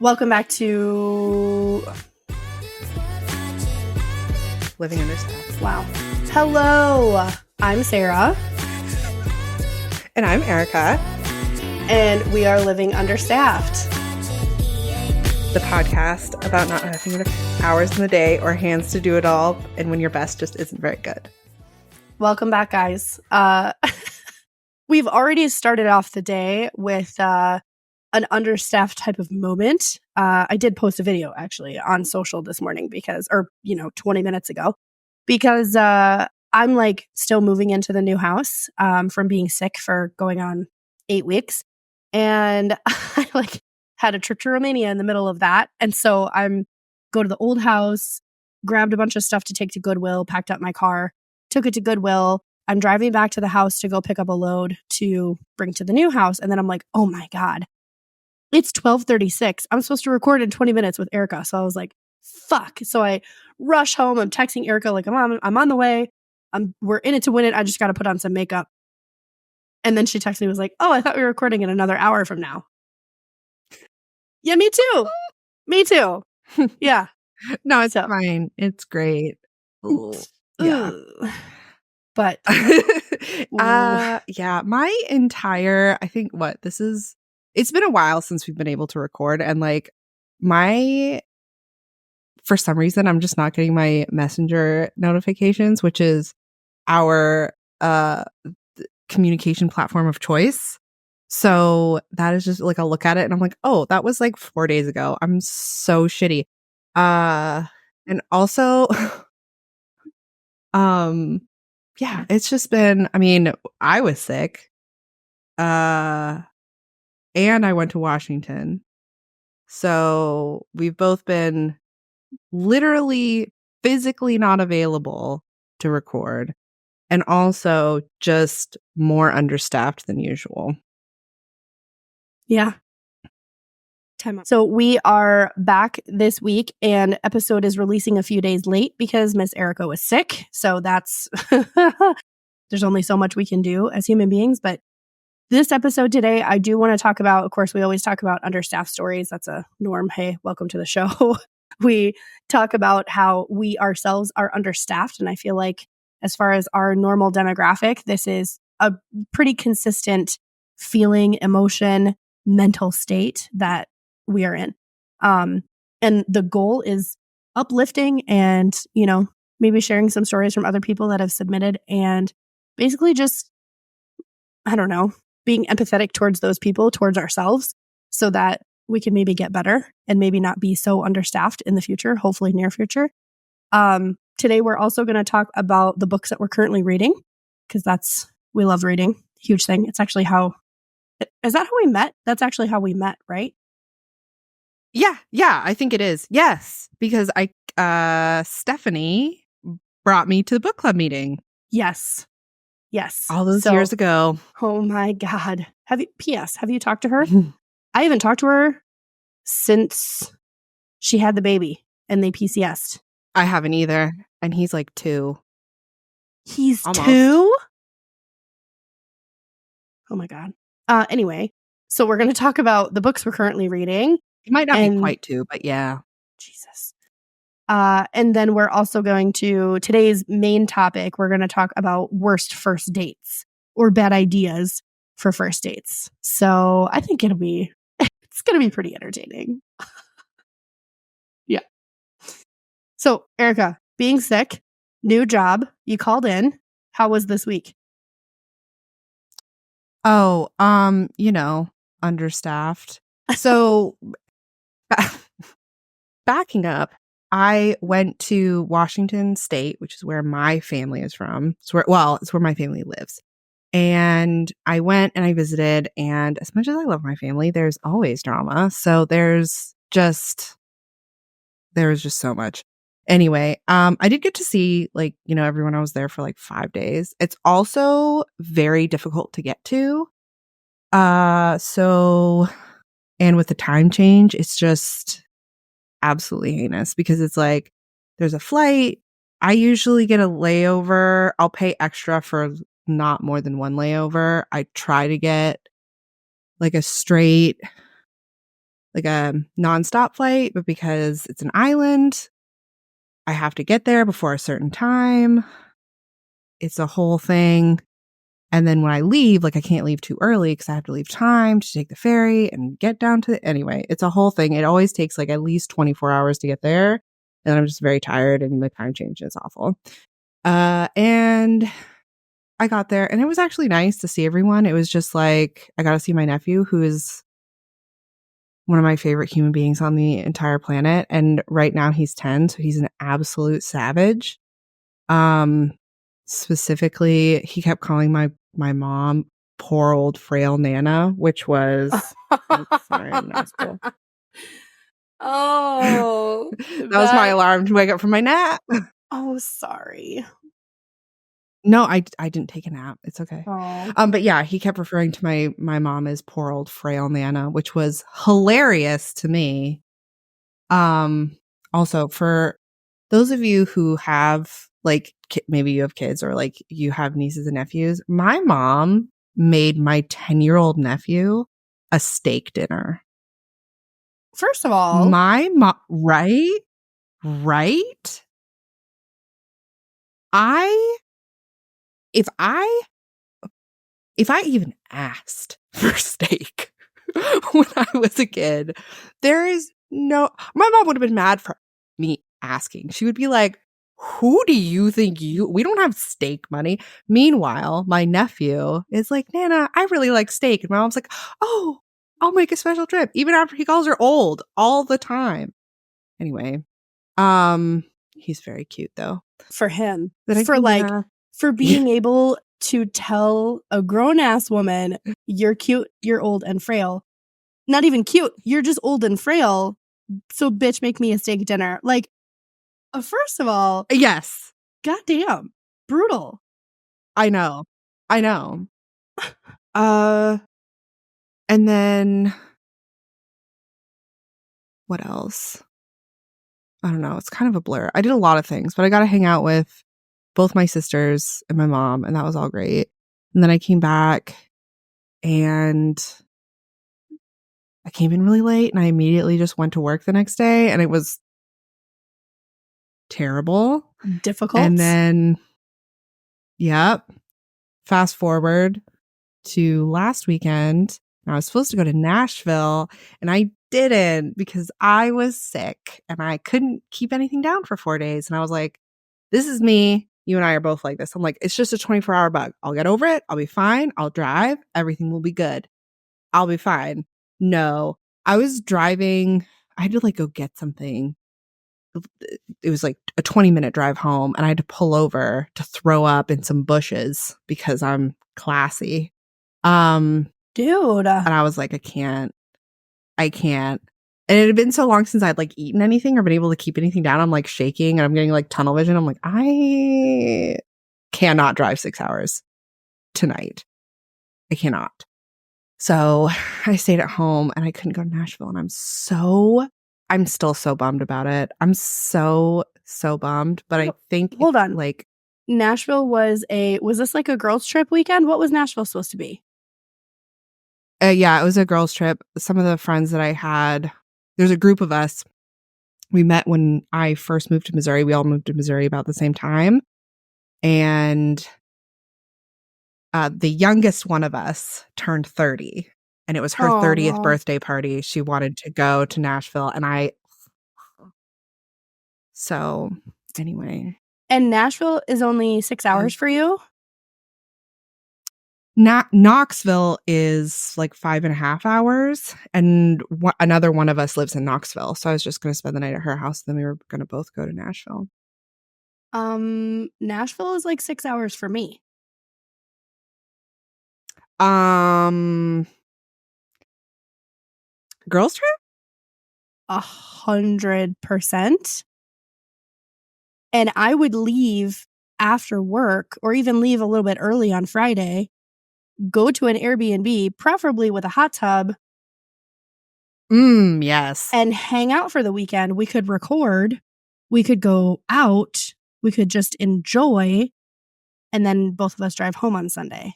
Welcome back to Living Understaffed. Wow. Hello, I'm Sarah. And I'm Erika. And we are Living Understaffed. The podcast about not having enough hours in the day or hands to do it all, and when your best just isn't very good. Welcome back, guys. We've already started off the day with an understaffed type of moment. I did post a video actually on social this morning 20 minutes ago, because I'm like still moving into the new house from being sick for going on 8 weeks. And I like had a trip to Romania in the middle of that. And so I'm go to the old house, grabbed a bunch of stuff to take to Goodwill, packed up my car, took it to Goodwill. I'm driving back to the house to go pick up a load to bring to the new house. And then I'm like, oh my God, it's 12:36. I'm supposed to record in 20 minutes with Erika. So I was like, fuck. So I rush home. I'm texting Erika like, I'm on the way. We're in it to win it. I just got to put on some makeup. And then she texted me, was like, oh, I thought we were recording in another hour from now. Yeah, me too. Me too. Yeah. No, it's fine. It's great. Yeah. But yeah, my entire, I think it's been a while since we've been able to record, and like for some reason I'm just not getting my messenger notifications, which is our communication platform of choice. So that is just like, I'll look at it and I'm like, oh, that was like 4 days ago. I'm so shitty. And also yeah, it's just been, I mean, I was sick. And I went to Washington. So we've both been literally physically not available to record, and also just more understaffed than usual. Yeah. So we are back this week, and episode is releasing a few days late because Miss Erika was sick. So that's there's only so much we can do as human beings. But this episode today, I do want to talk about, of course, we always talk about understaffed stories. That's a norm. Hey, welcome to the show. We talk about how we ourselves are understaffed. And I feel like as far as our normal demographic, this is a pretty consistent feeling, emotion, mental state that we are in. And the goal is uplifting and, maybe sharing some stories from other people that have submitted, and basically just, I don't know, being empathetic towards those people, towards ourselves, so that we can maybe get better and maybe not be so understaffed in the future, hopefully near future. Today, we're also going to talk about the books that we're currently reading, because we love reading. Huge thing. It's actually is that how we met? That's actually how we met, right? Yeah, I think it is. Yes, because Stephanie brought me to the book club meeting. Yes. All those years ago. Oh my God. Have you talked to her? I haven't talked to her since she had the baby and they PCS'd. I haven't either. And he's like 2. He's almost 2? Oh my God. Anyway, so we're going to talk about the books we're currently reading. It might not be quite 2, but yeah. Jesus. And then we're also going to, today's main topic, we're going to talk about worst first dates or bad ideas for first dates. So I think it's going to be pretty entertaining. Yeah. So Erika, being sick, new job, you called in. How was this week? Oh, understaffed. So backing up, I went to Washington State, which is where my family is from. It's where my family lives. And I went and I visited, and as much as I love my family, there's always drama. So there was just so much. Anyway, I did get to see everyone. I was there for 5 days. It's also very difficult to get to. So, and with the time change, it's just absolutely heinous, because it's there's a flight. I usually get a layover. I'll pay extra for not more than one layover. I try to get a straight like a nonstop flight, but because it's an island, I have to get there before a certain time. It's a whole thing. And then when I leave, like I can't leave too early because I have to leave time to take the ferry and get down to anyway, it's a whole thing. It always takes like at least 24 hours to get there. And I'm just very tired and the time change is awful. And I got there and it was actually nice to see everyone. It was just like I got to see my nephew, who is one of my favorite human beings on the entire planet. And right now he's 10, so he's an absolute savage. Specifically, he kept calling my mom poor old frail Nana, which was sorry, I'm not cool. Oh, that was my alarm to wake up from my nap. Oh, sorry. No, I didn't take a nap. It's okay. Oh. But yeah, he kept referring to my mom as poor old frail Nana, which was hilarious to me. Also for those of you who have like maybe you have kids or like you have nieces and nephews, my mom made my 10-year-old nephew a steak dinner. First of all, my mom, right? If I even asked for steak when I was a kid, there is no, my mom would have been mad for me asking. She would be like, who do you think we don't have steak money. Meanwhile, my nephew is like, Nana, I really like steak. And my mom's like, oh, I'll make a special trip. Even after he calls her old all the time. Anyway, he's very cute though. For him, for being able to tell a grown-ass woman, you're cute, you're old and frail. Not even cute, you're just old and frail. So bitch, make me a steak dinner. Like, first of all, yes. Goddamn. Brutal. I know. And then what else? I don't know. It's kind of a blur. I did a lot of things, but I got to hang out with both my sisters and my mom, and that was all great. And then I came back and I came in really late and I immediately just went to work the next day and it was terrible. Difficult. And then, fast forward to last weekend. I was supposed to go to Nashville and I didn't because I was sick and I couldn't keep anything down for 4 days. And I was like, this is me. You and I are both like this. I'm like, it's just a 24-hour bug. I'll get over it. I'll be fine. I'll drive. Everything will be good. I'll be fine. No, I was driving. I had to like go get something. It was like a 20-minute drive home and I had to pull over to throw up in some bushes because I'm classy. Dude. And I was like, I can't. And it had been so long since I'd like eaten anything or been able to keep anything down. I'm like shaking and I'm getting like tunnel vision. I'm like, I cannot drive 6 hours tonight. I cannot. So I stayed at home and I couldn't go to Nashville. And I'm still so bummed about it. I'm so bummed. But I think hold on. Like Nashville was this like a girls' trip weekend? What was Nashville supposed to be? Yeah, it was a girls' trip. Some of the friends that I had, there's a group of us. We met when I first moved to Missouri. We all moved to Missouri about the same time. And the youngest one of us turned 30. And it was her 30th birthday party. She wanted to go to Nashville. And so anyway. And Nashville is only 6 hours for you? Knoxville is like 5.5 hours, and another one of us lives in Knoxville. So I was just going to spend the night at her house. Then we were going to both go to Nashville. Nashville is like 6 hours for me. Girls trip? 100%. And I would leave after work or even leave a little bit early on Friday, go to an Airbnb, preferably with a hot tub. Yes. And hang out for the weekend. We could record. We could go out. We could just enjoy. And then both of us drive home on Sunday.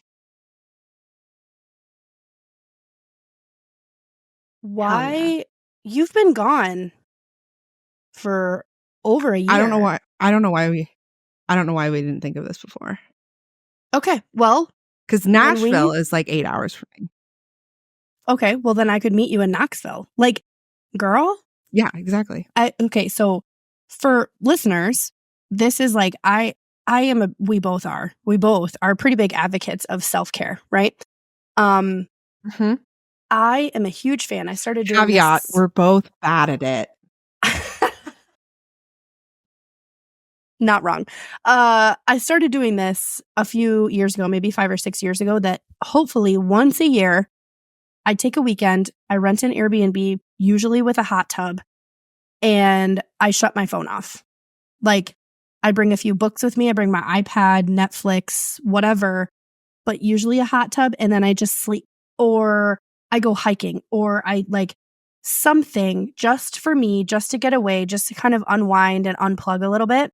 Why you've been gone for over a year. I don't know why we didn't think of this before. Okay, well, because Nashville is like 8 hours from me. Okay, well then I could meet you in Knoxville. Like, girl? Yeah, exactly. Okay, so for listeners, this is like we both are pretty big advocates of self-care, right? Mm-hmm. I am a huge fan. I started doing Caveat, we're both bad at it. Not wrong. I started doing this a few years ago, maybe 5 or 6 years ago, that hopefully once a year, I take a weekend, I rent an Airbnb, usually with a hot tub, and I shut my phone off. Like, I bring a few books with me, I bring my iPad, Netflix, whatever, but usually a hot tub, and then I just sleep. Or I go hiking, or I like something just for me, just to get away, just to kind of unwind and unplug a little bit.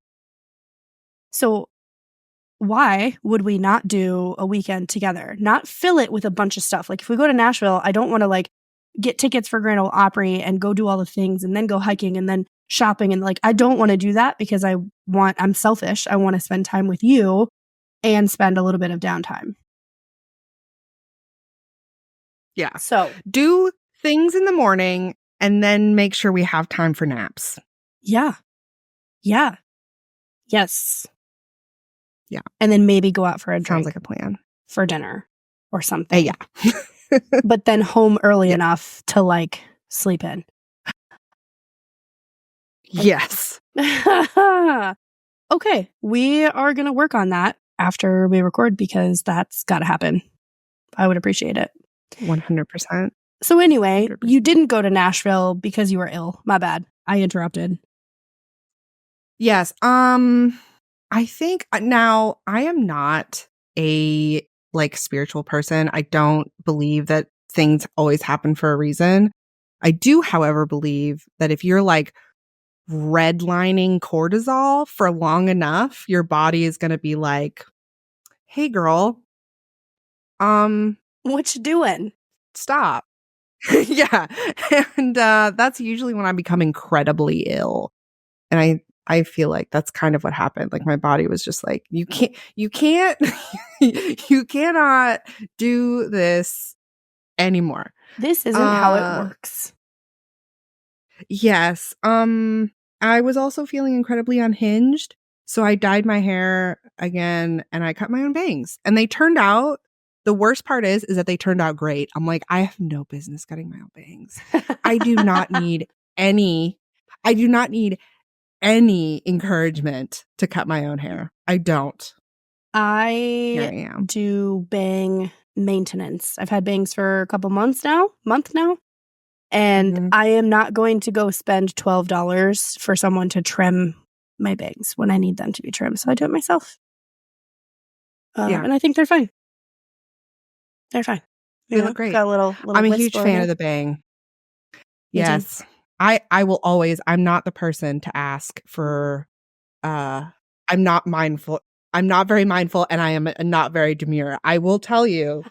So why would we not do a weekend together? Not fill it with a bunch of stuff. Like if we go to Nashville, I don't want to like get tickets for Grand Ole Opry and go do all the things and then go hiking and then shopping. And like, I don't want to do that because I'm selfish. I want to spend time with you and spend a little bit of downtime. Yeah. So do things in the morning and then make sure we have time for naps. Yeah. Yeah. Yes. Yeah. And then maybe go out for a drink. Sounds like a plan. For dinner or something. Yeah. But then home early enough to like sleep in. Yes. Okay. We are going to work on that after we record because that's got to happen. I would appreciate it. 100%. So anyway, 100%. You didn't go to Nashville because you were ill. My bad. I interrupted. Yes. I think now I am not a like spiritual person. I don't believe that things always happen for a reason. I do, however, believe that if you're like redlining cortisol for long enough, your body is going to be like, "Hey girl, what you doing? Stop." Yeah. And that's usually when I become incredibly ill. And I feel like that's kind of what happened. Like my body was just like, you can't, you cannot do this anymore. This isn't how it works. Yes. I was also feeling incredibly unhinged. So I dyed my hair again and I cut my own bangs. And they turned out, the worst part is that they turned out great. I'm like, I have no business cutting my own bangs. I do not need any encouragement to cut my own hair. I don't. Here I am. Do bang maintenance. I've had bangs for a month now. And I am not going to go spend $12 for someone to trim my bangs when I need them to be trimmed. So I do it myself. And I think they're fine. They're fine. They look great. Got a little I'm a huge fan of the bang. Yes. I will always, I'm not the person to ask for, I'm not very mindful and I am not very demure. I will tell you.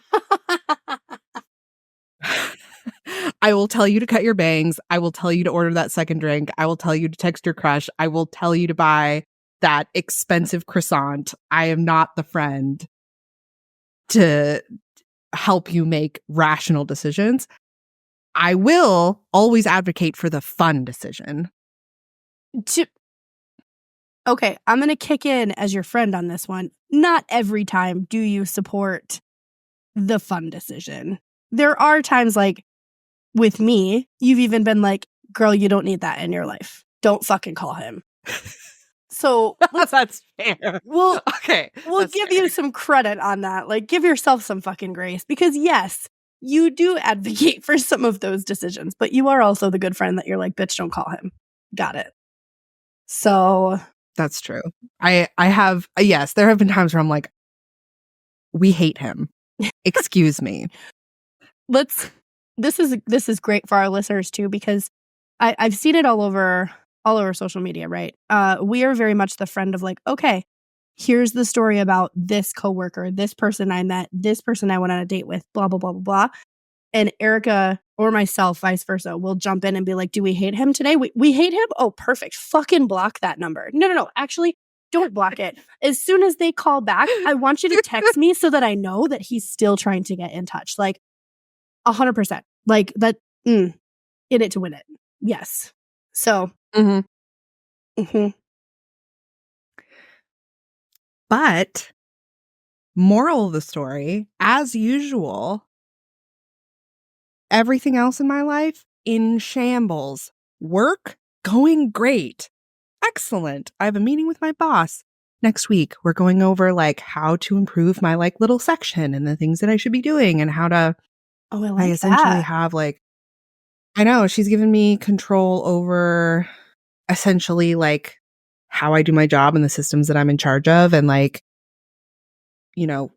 I will tell you to cut your bangs. I will tell you to order that second drink. I will tell you to text your crush. I will tell you to buy that expensive croissant. I am not the friend to help you make rational decisions. I will always advocate for the fun decision. Okay, I'm going to kick in as your friend on this one. Not every time do you support the fun decision. There are times like with me, you've even been like, girl, you don't need that in your life. Don't fucking call him. So that's fair. We'll give you some credit on that. Like, give yourself some fucking grace because yes, you do advocate for some of those decisions, but you are also the good friend that you're like, bitch, don't call him. Got it. So that's true. I have, yes, there have been times where I'm like, we hate him. Excuse me. This is great for our listeners too, because I've seen it all over social media, right? We are very much the friend of like, okay, here's the story about this coworker, this person I met, this person I went on a date with, blah, blah, blah, blah, blah. And Erika or myself, vice versa, will jump in and be like, do we hate him today? We hate him? Oh, perfect. Fucking block that number. No. Actually, don't block it. As soon as they call back, I want you to text me so that I know that he's still trying to get in touch. Like 100%. Like that, in it to win it. Yes. So. But moral of the story, as usual, everything else in my life in shambles. Work going great. Excellent. I have a meeting with my boss next week. We're going over like how to improve my like little section and the things that I should be doing and how to I essentially have like I know she's given me control over essentially like how I do my job and the systems that I'm in charge of and like you know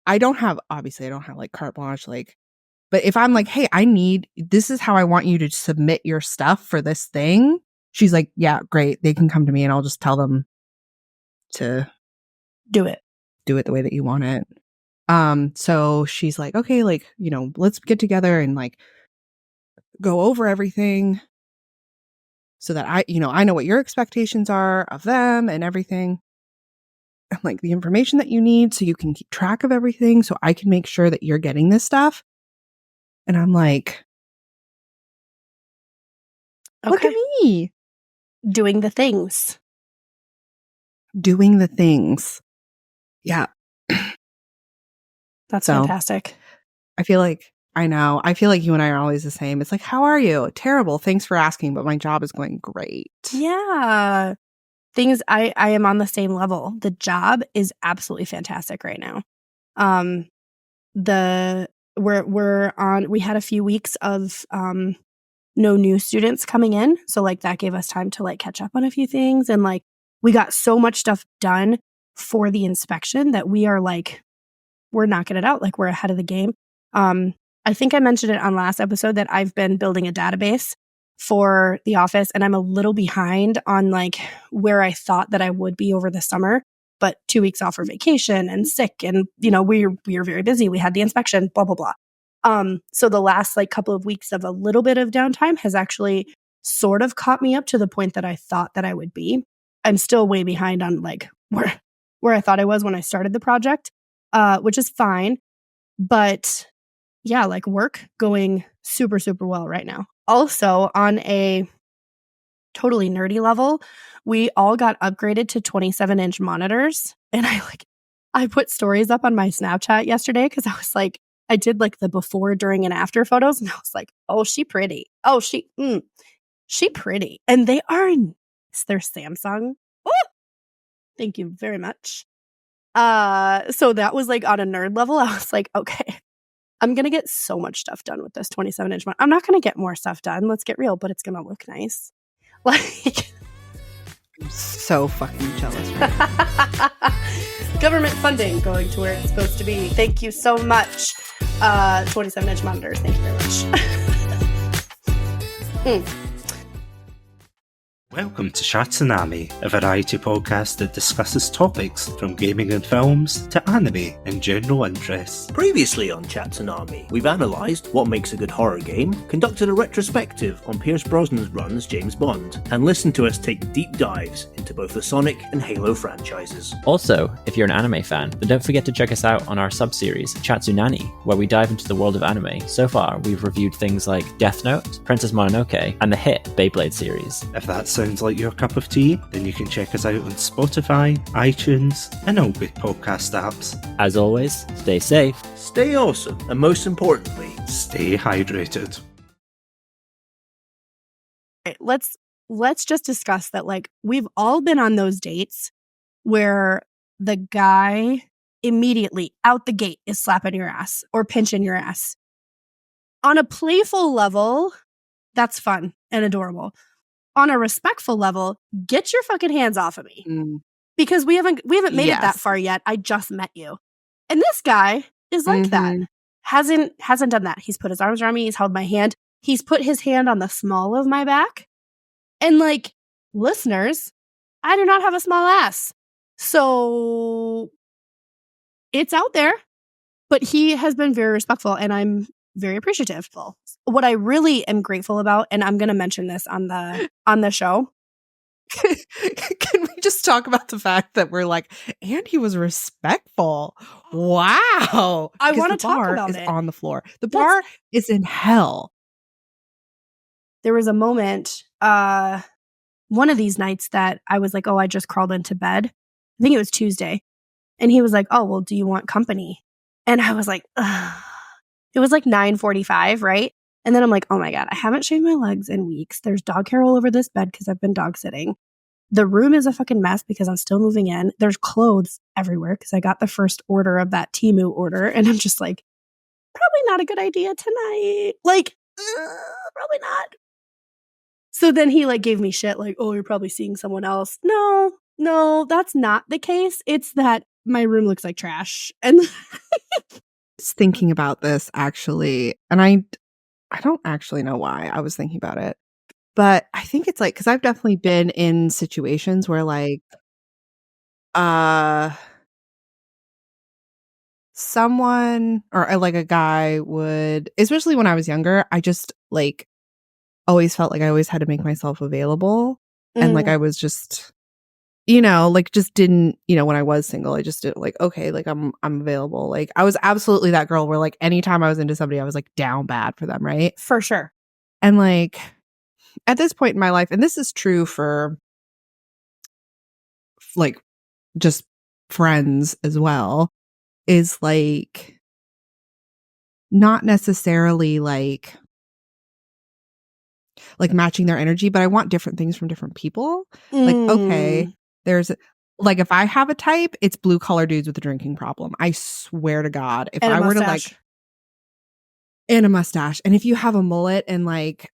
I don't have like carte blanche like but if I'm like, hey, this is how I want you to submit your stuff for this thing. She's like, yeah, great. They can come to me and I'll just tell them to do it the way that you want it. So she's like, okay, like, let's get together and like go over everything so that I know what your expectations are of them and everything. And like the information that you need so you can keep track of everything so I can make sure that you're getting this stuff. And I'm like, look at me. Doing the things. Yeah. That's fantastic. I feel like you and I are always the same. It's like, how are you? Terrible. Thanks for asking, but my job is going great. Yeah. I am on the same level. The job is absolutely fantastic right now. We had a few weeks of no new students coming in. So like that gave us time to like catch up on a few things. And like we got so much stuff done for the inspection that we're knocking it out. Like we're ahead of the game. I think I mentioned it on last episode that I've been building a database for the office and I'm a little behind on like where I thought that I would be over the summer, but 2 weeks off for vacation and sick. And, we were very busy. We had the inspection, blah, blah, blah. So the last like couple of weeks of a little bit of downtime has actually sort of caught me up to the point that I thought that I would be. I'm still way behind on like where I thought I was when I started the project, which is fine. But yeah, like work going super, super well right now. Also on a totally nerdy level, we all got upgraded to 27-inch monitors. And I put stories up on my Snapchat yesterday because I was like, I did like the before, during, and after photos. And I was like, oh, she pretty. Oh, she pretty. And they're Samsung. Oh, thank you very much. So that was like on a nerd level. I was like, okay, I'm going to get so much stuff done with this 27-inch one. I'm not going to get more stuff done. Let's get real, but it's going to look nice. Like, I'm so fucking jealous right now. Government funding going to where it's supposed to be. Thank you so much. 27-inch monitors. Thank you very much. Welcome to Shatsunami, a variety podcast that discusses topics from gaming and films to anime and general interests. Previously on Chatsunami, we've analysed what makes a good horror game, conducted a retrospective on Pierce Brosnan's run as James Bond, and listened to us take deep dives into both the Sonic and Halo franchises. Also, if you're an anime fan, then don't forget to check us out on our sub-series, Chatsunani, where we dive into the world of anime. So far, we've reviewed things like Death Note, Princess Mononoke, and the hit Beyblade series. If that sounds like your cup of tea, then you can check us out on Spotify, iTunes, and all good podcast apps. As always, stay safe, stay awesome, and most importantly, stay hydrated. Let's just discuss that. Like, we've all been on those dates where the guy immediately out the gate is slapping your ass or pinching your ass. On a playful level, that's fun and adorable. On a respectful level, get your fucking hands off of me. Because we haven't made it that far yet. I just met you. And this guy is like that. Hasn't done that. He's put his arms around me. He's held my hand. He's put his hand on the small of my back. And like, listeners, I do not have a small ass. So it's out there. But he has been very respectful. And very appreciative. What I really am grateful about, and I'm going to mention this on the show. Can we just talk about the fact that we're like, and he was respectful? Wow. I Because want to the talk bar about is it. on the floor. The bar is in hell. There was a moment, one of these nights that I was like, oh, I just crawled into bed. I think it was Tuesday. And he was like, oh, well, do you want company? And I was like, ugh. It was like 9:45, right? And then I'm like, oh my God, I haven't shaved my legs in weeks. There's dog hair all over this bed because I've been dog sitting. The room is a fucking mess because I'm still moving in. There's clothes everywhere because I got the first order of that Temu order. And I'm just like, probably not a good idea tonight. Like, probably not. So then he like gave me shit like, oh, you're probably seeing someone else. No, that's not the case. It's that my room looks like trash. And was thinking about this actually, and I don't actually know why I was thinking about it, but I think it's like, because I've definitely been in situations where like someone or like a guy would, especially when I was younger, I just like always felt like I always had to make myself available. And like I was just, like just didn't, when I was single, I just did like, okay, like I'm available. Like I was absolutely that girl where like anytime I was into somebody, I was like down bad for them, right? For sure. And like at this point in my life, and this is true for like just friends as well, is like not necessarily like matching their energy, but I want different things from different people. Like, okay, there's like, if I have a type, it's blue collar dudes with a drinking problem. I swear to God, if I were to like, and a mustache, and if you have a mullet and like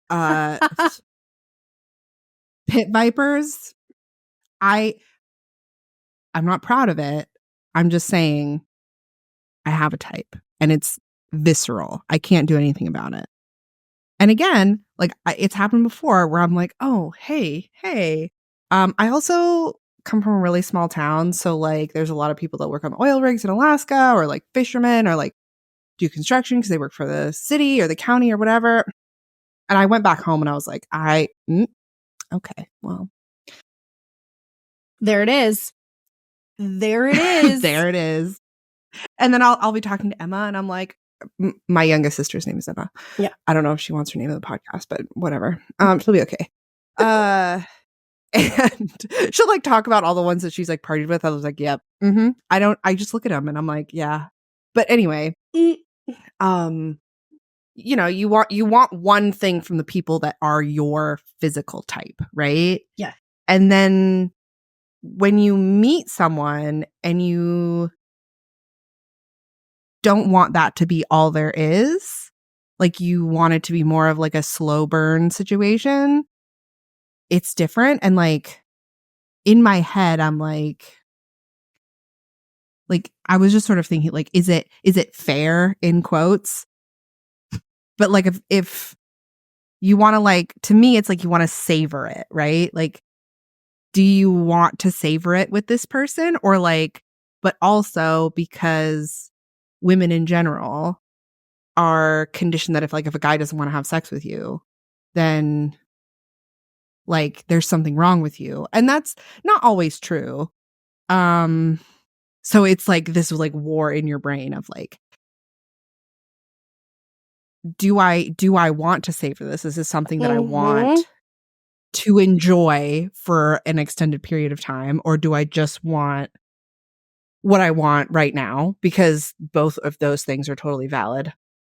pit vipers, I'm not proud of it. I'm just saying I have a type and it's visceral. I can't do anything about it. And again, like it's happened before where I'm like, oh, hey. I also come from a really small town. So like there's a lot of people that work on oil rigs in Alaska or like fishermen or like do construction because they work for the city or the county or whatever. And I went back home and I was like, okay, well. There it is. There it is. There it is. And then I'll be talking to Emma and I'm like, my youngest sister's name is Emma. Yeah. I don't know if she wants her name of the podcast, but whatever. She'll be okay. And she'll like talk about all the ones that she's like partied with. I was like, yep. I just look at them and I'm like, yeah. But anyway, you want one thing from the people that are your physical type, right? Yeah. And then when you meet someone and you don't want that to be all there is, like you want it to be more of like a slow burn situation, it's different. And like in my head, I'm like I was just sort of thinking like, is it fair in quotes? But like if you want to like, to me, it's like you want to savor it, right? Like, do you want to savor it with this person or like, but also because women in general are conditioned that if a guy doesn't want to have sex with you, then like there's something wrong with you. And that's not always true. So it's like this like war in your brain of like, do I want to savor this? Is this something that I want to enjoy for an extended period of time? Or do I just want what I want right now? Because both of those things are totally valid.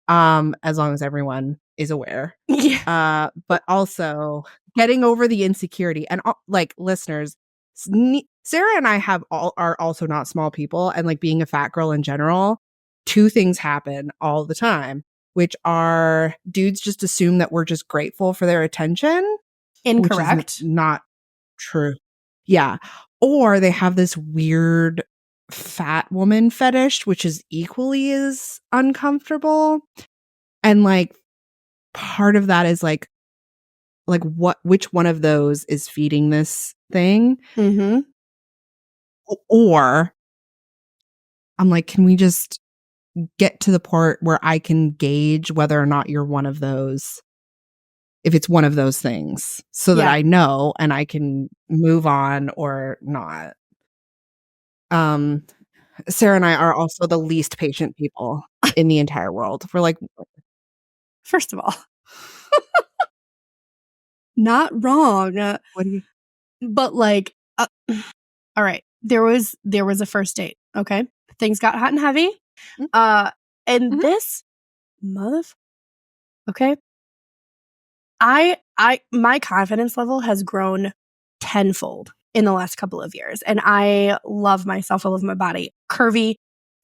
As long as everyone is aware. Yeah. But also getting over the insecurity and like listeners, Sarah and I are also not small people, and like being a fat girl in general, two things happen all the time, which are dudes just assume that we're just grateful for their attention. Incorrect. Which is not true. Yeah. Or they have this weird fat woman fetish, which is equally as uncomfortable. And like part of that is like which one of those is feeding this thing? Or I'm like, can we just get to the part where I can gauge whether or not you're one of those, if it's one of those things, so that Yeah. I know and I can move on or not. Sarah and I are also the least patient people in the entire world. We're like, First of all, not wrong, what do you? but like, all right, there was a first date. Okay, things got hot and heavy. And Mhm. this motherfucker. Okay, my confidence level has grown tenfold in the last couple of years, and I love myself. I love my body, curvy,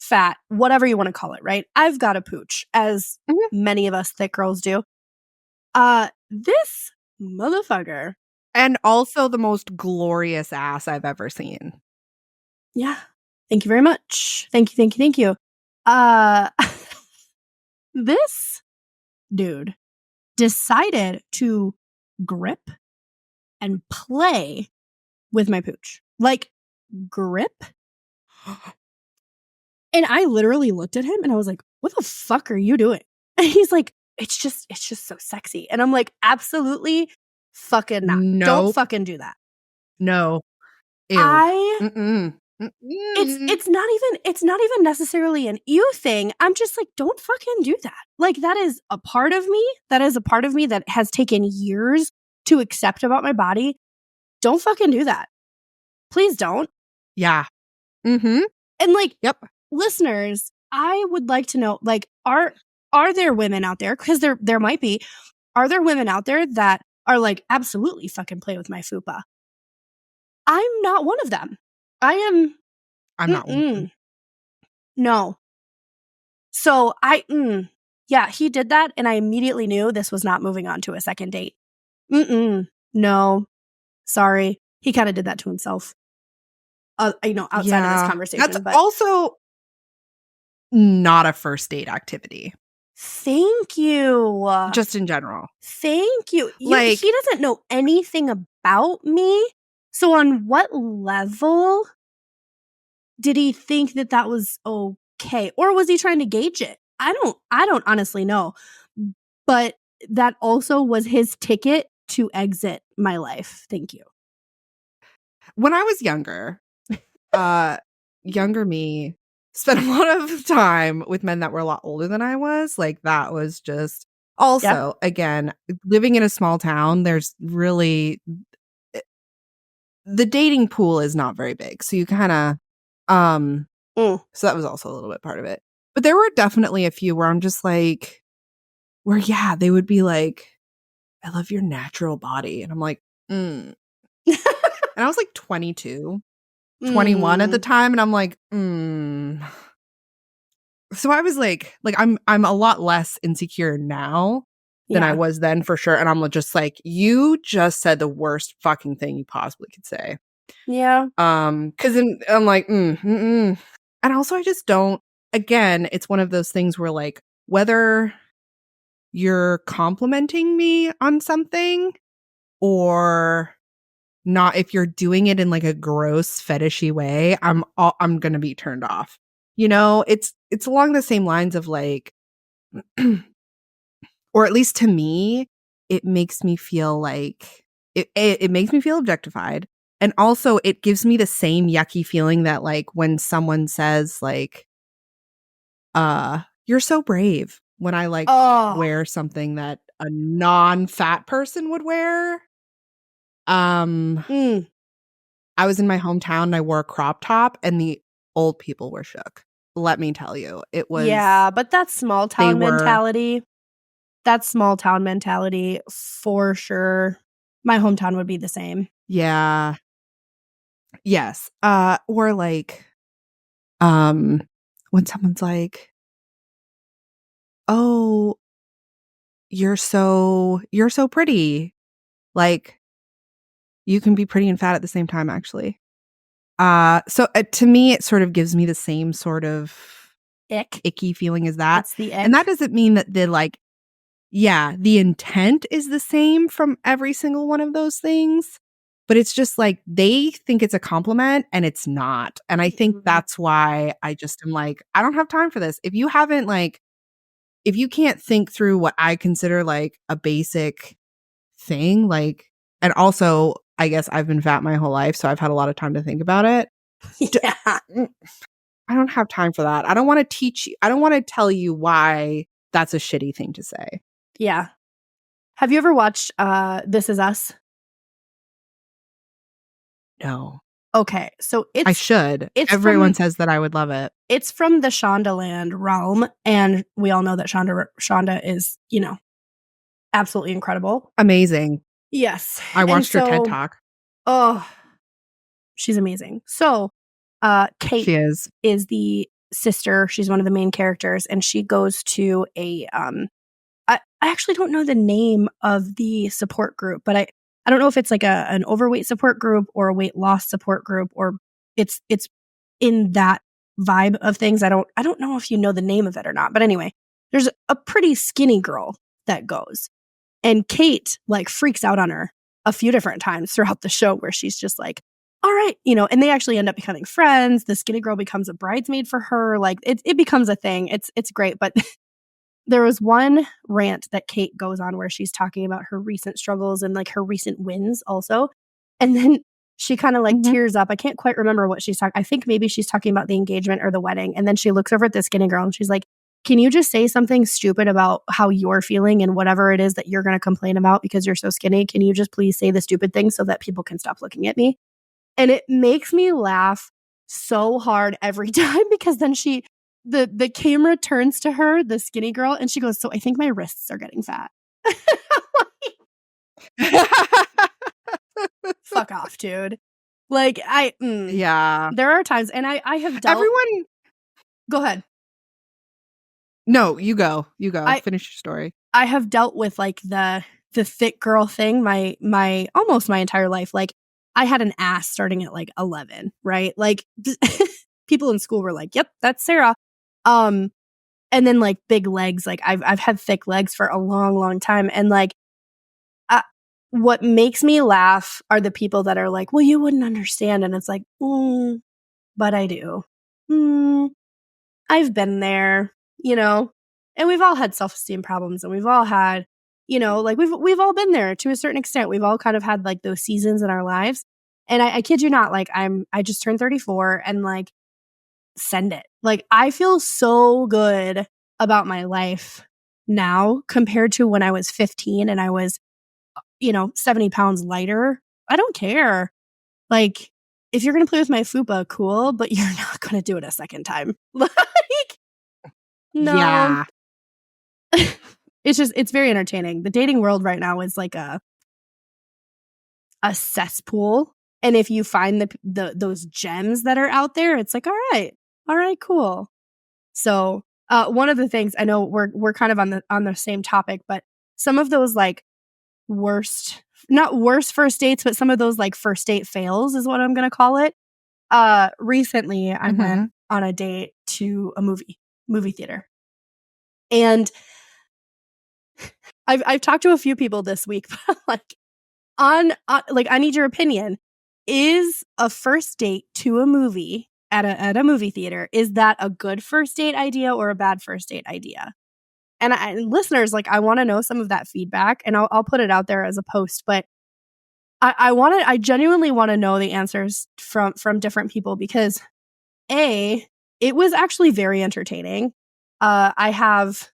fat, whatever you want to call it. Right? I've got a pooch, as Mhm. many of us thick girls do. This motherfucker. And also the most glorious ass I've ever seen. Yeah. Thank you very much. Thank you. This dude decided to grip and play with my pooch. Like, grip. And I literally looked at him and I was like, what the fuck are you doing? And he's like, it's just so sexy. And I'm like, absolutely fucking not. Don't Nope. fucking do that. No. Ew. Mm-mm. It's not even necessarily an ew thing. I'm just like, don't fucking do that. Like, that is a part of me. That is a part of me that has taken years to accept about my body. Don't fucking do that. Please don't. Yeah. Mm-hmm. And like, Yep. listeners, I would like to know, like, are there women out there? Because there might be. Are there women out there that are like, absolutely fucking play with my fupa? I'm not one of them. I'm not one of them. No. So yeah, he did that, and I immediately knew this was not moving on to a second date. No. Sorry. He kind of did that to himself. Outside of this conversation. That's but also not a first date activity. Thank you. Just in general. Thank you. Like, he doesn't know anything about me. So on what level did he think that was okay? Or was he trying to gauge it? I don't honestly know. But that also was his ticket to exit my life. Thank you. when I was younger, younger me spent a lot of time with men that were a lot older than I was. Like, that was just also, again, living in a small town, there's really, the dating pool is not very big. So you kind of, so that was also a little bit part of it. But there were definitely a few where I'm just like, where, yeah, they would be like, I love your natural body. And I'm like, And I was like 22. 21 at the time, and I'm like, So I was like I'm a lot less insecure now than I was then, for sure. And I'm just like, you just said the worst fucking thing you possibly could say. Yeah. Because then I'm like, and also I just don't. Again, it's one of those things where, like, whether you're complimenting me on something or not, if you're doing it in like a gross fetishy way, I'm gonna be turned off. You know, it's along the same lines of like, or at least to me, it makes me feel like it makes me feel objectified, and also it gives me the same yucky feeling that, like, when someone says like, "You're so brave," when I like wear something that a non-fat person would wear. I was in my hometown and I wore a crop top, and the old people were shook. Let me tell you, it was. Yeah, but that's small town mentality. That's small town mentality for sure. My hometown would be the same. Yeah. Yes. Or like, when someone's like, "Oh, you're so pretty," like, you can be pretty and fat at the same time, actually. So to me, it sort of gives me the same sort of icky feeling as that. It's the ick. And that doesn't mean that the intent is the same from every single one of those things. but it's just like they think it's a compliment and it's not. And I think that's why I just am like, I don't have time for this. If you haven't like, if you can't think through what I consider like a basic thing, like, and also I guess I've been fat my whole life, so I've had a lot of time to think about it. Yeah. I don't have time for that. I don't want to teach you. I don't want to tell you why that's a shitty thing to say. Yeah. Have you ever watched This Is Us? No. Okay, so I should. Everyone says that I would love it. It's from the Shondaland realm, and we all know that Shonda is, you know, absolutely incredible. Amazing. Yes. I watched her TED Talk. Oh, she's amazing. So, Kate is the sister. She's one of the main characters, and she goes to a I actually don't know the name of the support group, but I don't know if it's like an overweight support group or a weight loss support group, or it's in that vibe of things. I don't know if you know the name of it or not. But anyway, there's a pretty skinny girl that goes, and Kate like freaks out on her a few different times throughout the show where she's just like, all right, you know, and they actually end up becoming friends. The skinny girl becomes a bridesmaid for her. Like it becomes a thing. It's great. But there was one rant that Kate goes on where she's talking about her recent struggles and like her recent wins also. And then she kind of like tears up. I can't quite remember what she's talking. I think maybe she's talking about the engagement or the wedding. And then she looks over at the skinny girl and she's like, can you just say something stupid about how you're feeling and whatever it is that you're going to complain about because you're so skinny? Can you just please say the stupid thing so that people can stop looking at me? And it makes me laugh so hard every time because then the camera turns to her, the skinny girl, and she goes, so I think my wrists are getting fat. Fuck off, dude. Like, yeah. There are times, and I have dealt... Everyone... Go ahead. No, you go. Finish your story. I have dealt with, like, the thick girl thing my almost my entire life. Like, I had an ass starting at, like, 11, right? Like, people in school were like, yep, that's Sarah. And then like big legs, like I've had thick legs for a long, long time. And like, what makes me laugh are the people that are like, well, you wouldn't understand. And it's like, but I do. I've been there, you know, and we've all had self-esteem problems and we've all had, you know, like we've all been there to a certain extent. We've all kind of had like those seasons in our lives. And I kid you not, like I just turned 34 and like, send it. Like, I feel so good about my life now compared to when I was 15 and I was, you know, 70 pounds lighter. I don't care. Like, if you're going to play with my fupa, cool, but you're not going to do it a second time. Like, no. Yeah. It's very entertaining. The dating world right now is like a cesspool. And if you find those gems that are out there, it's like, all right, cool. So one of the things, I know we're kind of on the same topic, but some of those like not worst first dates, but some of those like first date fails is what I'm going to call it. Recently I went on a date to a movie theater. And I've talked to a few people this week, but like like, I need your opinion. Is a first date to a movie at a movie theater, is that a good first date idea or a bad first date idea? And listeners, like, I want to know some of that feedback, and I'll put it out there as a post. But I genuinely want to know the answers from different people because it was actually very entertaining. I have,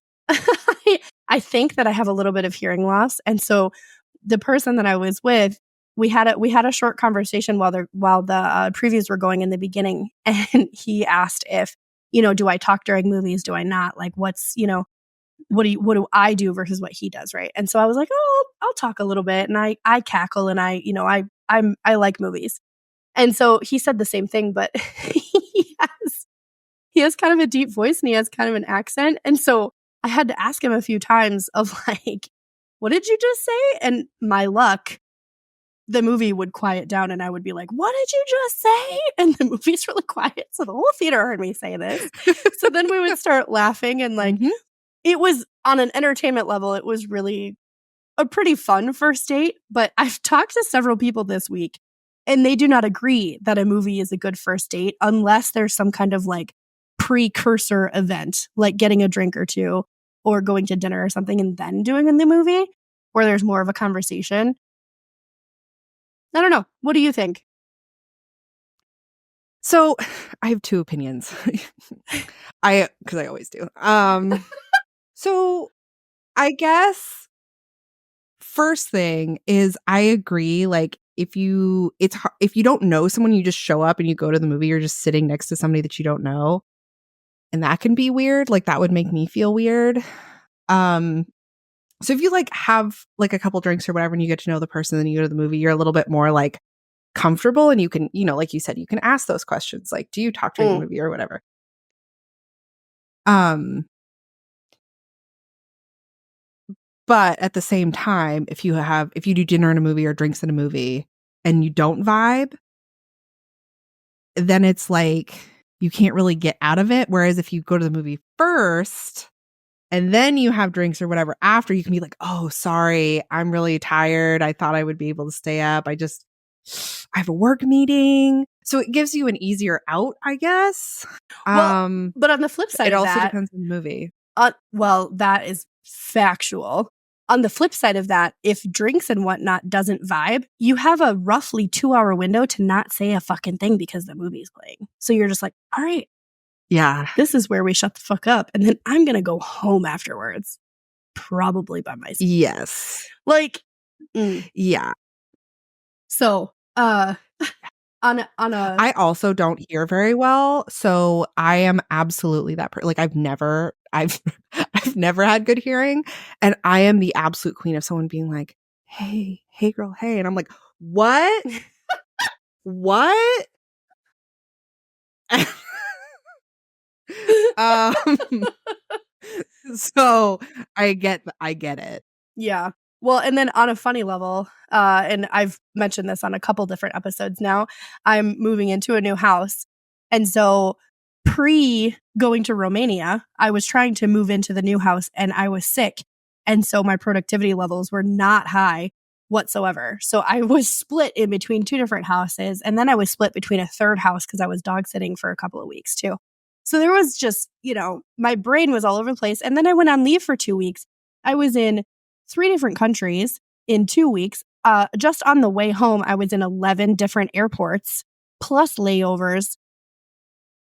I think that I have a little bit of hearing loss, and so the person that I was with, we had a short conversation while the previews were going in the beginning, and he asked if, you know, do I talk during movies? Do I not? Like, what's, you know, what do I do versus what he does, right? And so I was like, oh, I'll talk a little bit, and I cackle, and I like movies, and so he said the same thing, but he has kind of a deep voice and he has kind of an accent, and so I had to ask him a few times of like, what did you just say? And my luck, the movie would quiet down and I would be like, what did you just say? And the movie's really quiet. So the whole theater heard me say this. So then we would start laughing and like, it was on an entertainment level. It was really a pretty fun first date. But I've talked to several people this week And they do not agree that a movie is a good first date unless there's some kind of like precursor event, like getting a drink or two or going to dinner or something and then doing the movie, where there's more of a conversation. I don't know. What do you think? So I have two opinions. Because I always do. So I guess first thing is I agree. Like if you don't know someone, you just show up and you go to the movie, you're just sitting next to somebody that you don't know. And that can be weird. Like that would make me feel weird. So if you like have like a couple drinks or whatever and you get to know the person and you go to the movie, you're a little bit more like comfortable and you can, like you said, you can ask those questions. Like, do you talk during the movie or whatever? But at the same time, if you do dinner in a movie or drinks in a movie and you don't vibe, then it's like you can't really get out of it. Whereas if you go to the movie first and then you have drinks or whatever after, you can be like, oh, sorry, I'm really tired. I thought I would be able to stay up. I have a work meeting. So it gives you an easier out, I guess. Well, but on the flip side it of also that, depends on the movie. Well, that is factual. On the flip side of that, if drinks and whatnot doesn't vibe, you have a roughly 2-hour window to not say a fucking thing because the movie's playing. So you're just like, all right, yeah, this is where we shut the fuck up. And then I'm going to go home afterwards, probably by myself. Yes. Like, yeah. So, on a I also don't hear very well, so I am absolutely that person. Like I've never had good hearing, and I am the absolute queen of someone being like, hey girl, hey, and I'm like, what? What? So I get it. Yeah. Well, and then on a funny level, and I've mentioned this on a couple different episodes now, I'm moving into a new house. And so pre going to Romania, I was trying to move into the new house and I was sick. And so my productivity levels were not high whatsoever. So I was split in between 2 different houses. And then I was split between a third house because I was dog sitting for a couple of weeks too. So there was just, my brain was all over the place. And then I went on leave for 2 weeks. I was in 3 different countries in 2 weeks. Just on the way home, I was in 11 different airports, plus layovers.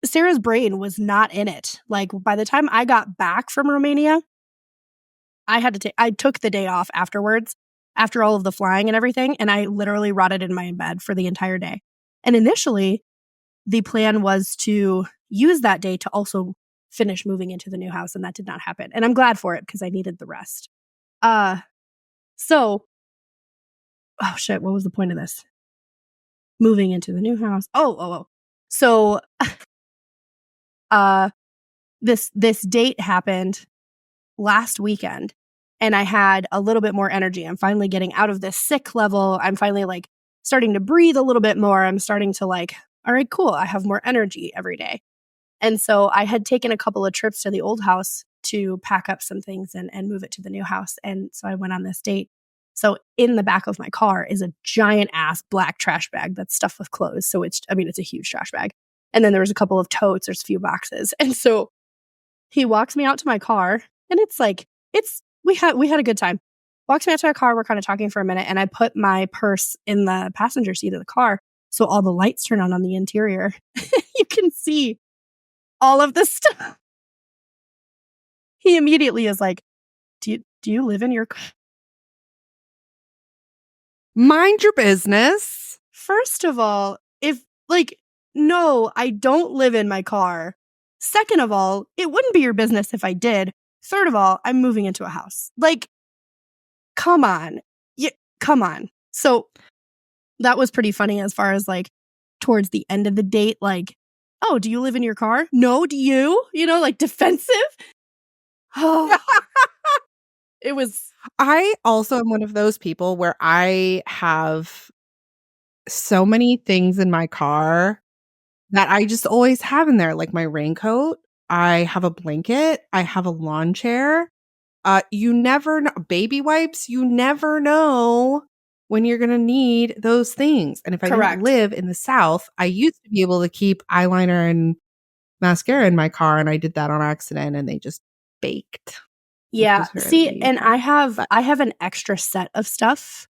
Sarah's brain was not in it. Like, by the time I got back from Romania, I took the day off afterwards, after all of the flying and everything, and I literally rotted in my bed for the entire day. And initially, the plan was to use that day to also finish moving into the new house, and that did not happen. And I'm glad for it because I needed the rest. So, oh shit, what was the point of this? Moving into the new house. So, this date happened last weekend and I had a little bit more energy. I'm finally getting out of this sick level. I'm finally like starting to breathe a little bit more. I'm starting to like, all right, cool. I have more energy every day. And so I had taken a couple of trips to the old house to pack up some things and move it to the new house. And so I went on this date. So in the back of my car is a giant ass black trash bag that's stuffed with clothes. So it's a huge trash bag. And then there was a couple of totes, there's a few boxes. And so he walks me out to my car and we had a good time. Walks me out to my car, we're kind of talking for a minute, and I put my purse in the passenger seat of the car. So all the lights turn on the interior. You can see all of this stuff. He immediately is like, do you live in your car? Mind your business. First of all, no, I don't live in my car. Second of all, it wouldn't be your business if I did. Third of all, I'm moving into a house. Like, come on. Come on. So that was pretty funny as far as like towards the end of the date, like, oh, do you live in your car? No, do you? Like defensive. Oh. It was. I also am one of those people where I have so many things in my car that I just always have in there, like my raincoat. I have a blanket. I have a lawn chair. You never know. Baby wipes. You never know when you're going to need those things. And if I Correct. didn't live in the South, I used to be able to keep eyeliner and mascara in my car, and I did that on accident, and they just baked. Yeah. was See, very and bad. I have But- an extra set of stuff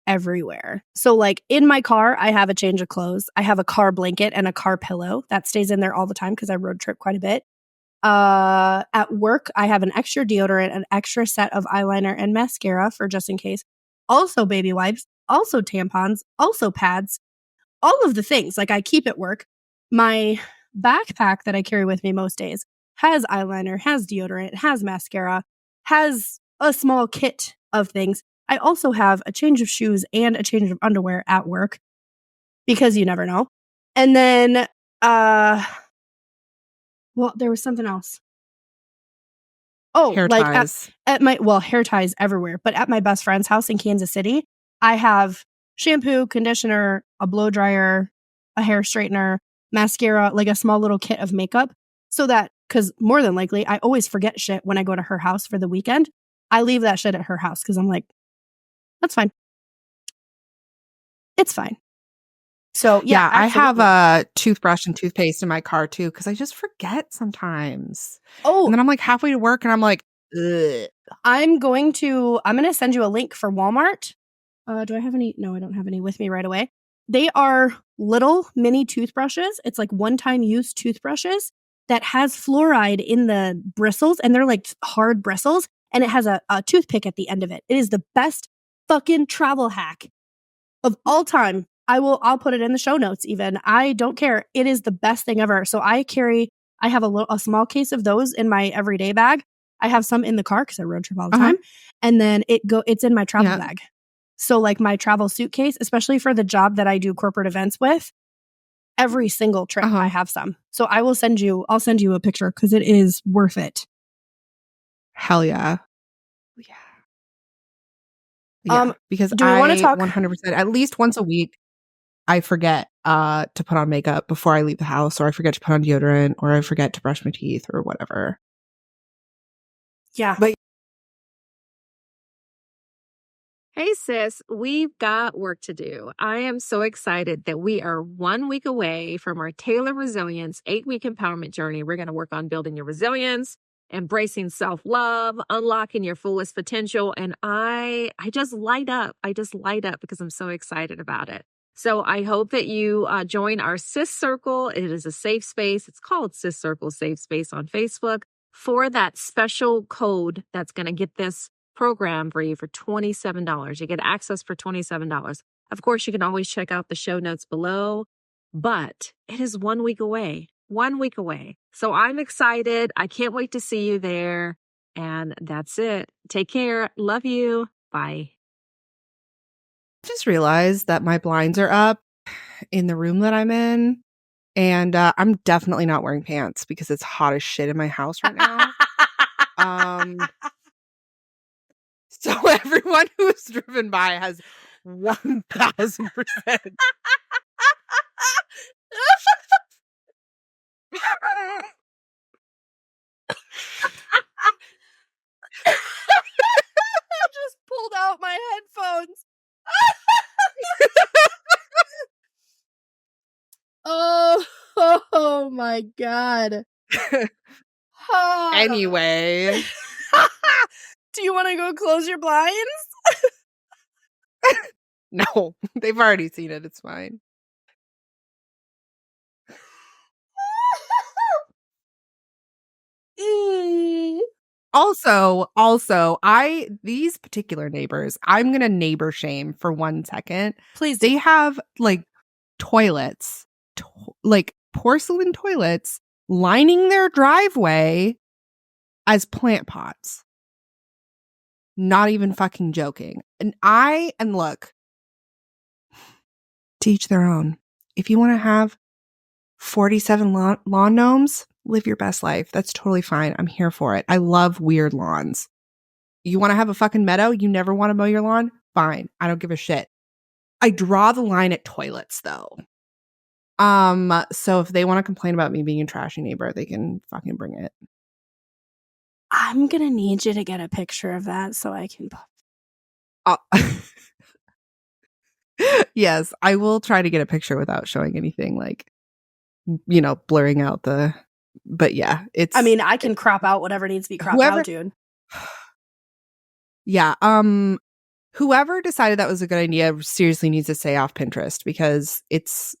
everywhere. So like in my car, I have a change of clothes. I have a car blanket and a car pillow that stays in there all the time because I road trip quite a bit. At work, I have an extra deodorant, an extra set of eyeliner and mascara for just in case. Also baby wipes, also tampons, also pads, all of the things like I keep at work. My backpack that I carry with me most days has eyeliner, has deodorant, has mascara, has a small kit of things. I also have a change of shoes and a change of underwear at work because you never know. And then, well, there was something else. Oh, hair like ties. at my, well, hair ties everywhere, but at my best friend's house in Kansas City, I have shampoo, conditioner, a blow dryer, a hair straightener, mascara, like a small little kit of makeup. So that, because more than likely, I always forget shit when I go to her house for the weekend. I leave that shit at her house because I'm like, that's fine. It's fine. So yeah, I have absolutely. a toothbrush and toothpaste in my car too, because I just forget sometimes. Oh, And then I'm like halfway to work and I'm like, ugh. I'm going to send you a link for Walmart. Do I have any? No, I don't have any with me right away. They are little mini toothbrushes. It's like one-time use toothbrushes that has fluoride in the bristles, and they're like hard bristles, and it has a toothpick at the end of it. It is the best fucking travel hack of all time. I'll put it in the show notes even. I don't care. It is the best thing ever. So I have a small case of those in my everyday bag. I have some in the car because I road trip all the time. And then it's in my travel bag. So like my travel suitcase, especially for the job that I do corporate events with, every single trip I have some. So I'll send you a picture because it is worth it. Hell yeah. Yeah. Because do we want to talk 100% at least once a week, I forget to put on makeup before I leave the house, or I forget to put on deodorant, or I forget to brush my teeth or whatever. Yeah. But Hey sis, we've got work to do. I am so excited that we are 1 week away from our Taylor Resilience 8-week empowerment journey. We're going to work on building your resilience, embracing self-love, unlocking your fullest potential. And I just light up. I just light up because I'm so excited about it. So I hope that you join our Sis Circle. It is a safe space. It's called Sis Circle Safe Space on Facebook for that special code that's going to get this program for you for $27. You get access for $27. Of course, you can always check out the show notes below, but it is 1 week away. 1 week away. So I'm excited. I can't wait to see you there. And that's it. Take care. Love you. Bye. I just realized that my blinds are up in the room that I'm in, and I'm definitely not wearing pants because it's hot as shit in my house right now. So everyone who's driven by has 1,000%. I just pulled out my headphones. Oh my God. Anyway. Do you want to go close your blinds? No, they've already seen it. It's fine. Also, these particular neighbors, I'm going to neighbor shame for 1 second. Please. They have like toilets, like porcelain toilets lining their driveway as plant pots. Not even fucking joking. And look, to each their own. If you want to have 47 lawn gnomes, live your best life. That's totally fine. I'm here for it. I love weird lawns. You want to have a fucking meadow? You never want to mow your lawn? Fine. I don't give a shit. I draw the line at toilets though. So if they want to complain about me being a trashy neighbor, they can fucking bring it. I'm going to need you to get a picture of that so I can Yes, I will try to get a picture without showing anything, like, blurring out the. But yeah, it's. I mean, I can crop out whatever needs to be cropped out, dude. Yeah. Whoever decided that was a good idea seriously needs to stay off Pinterest because it's.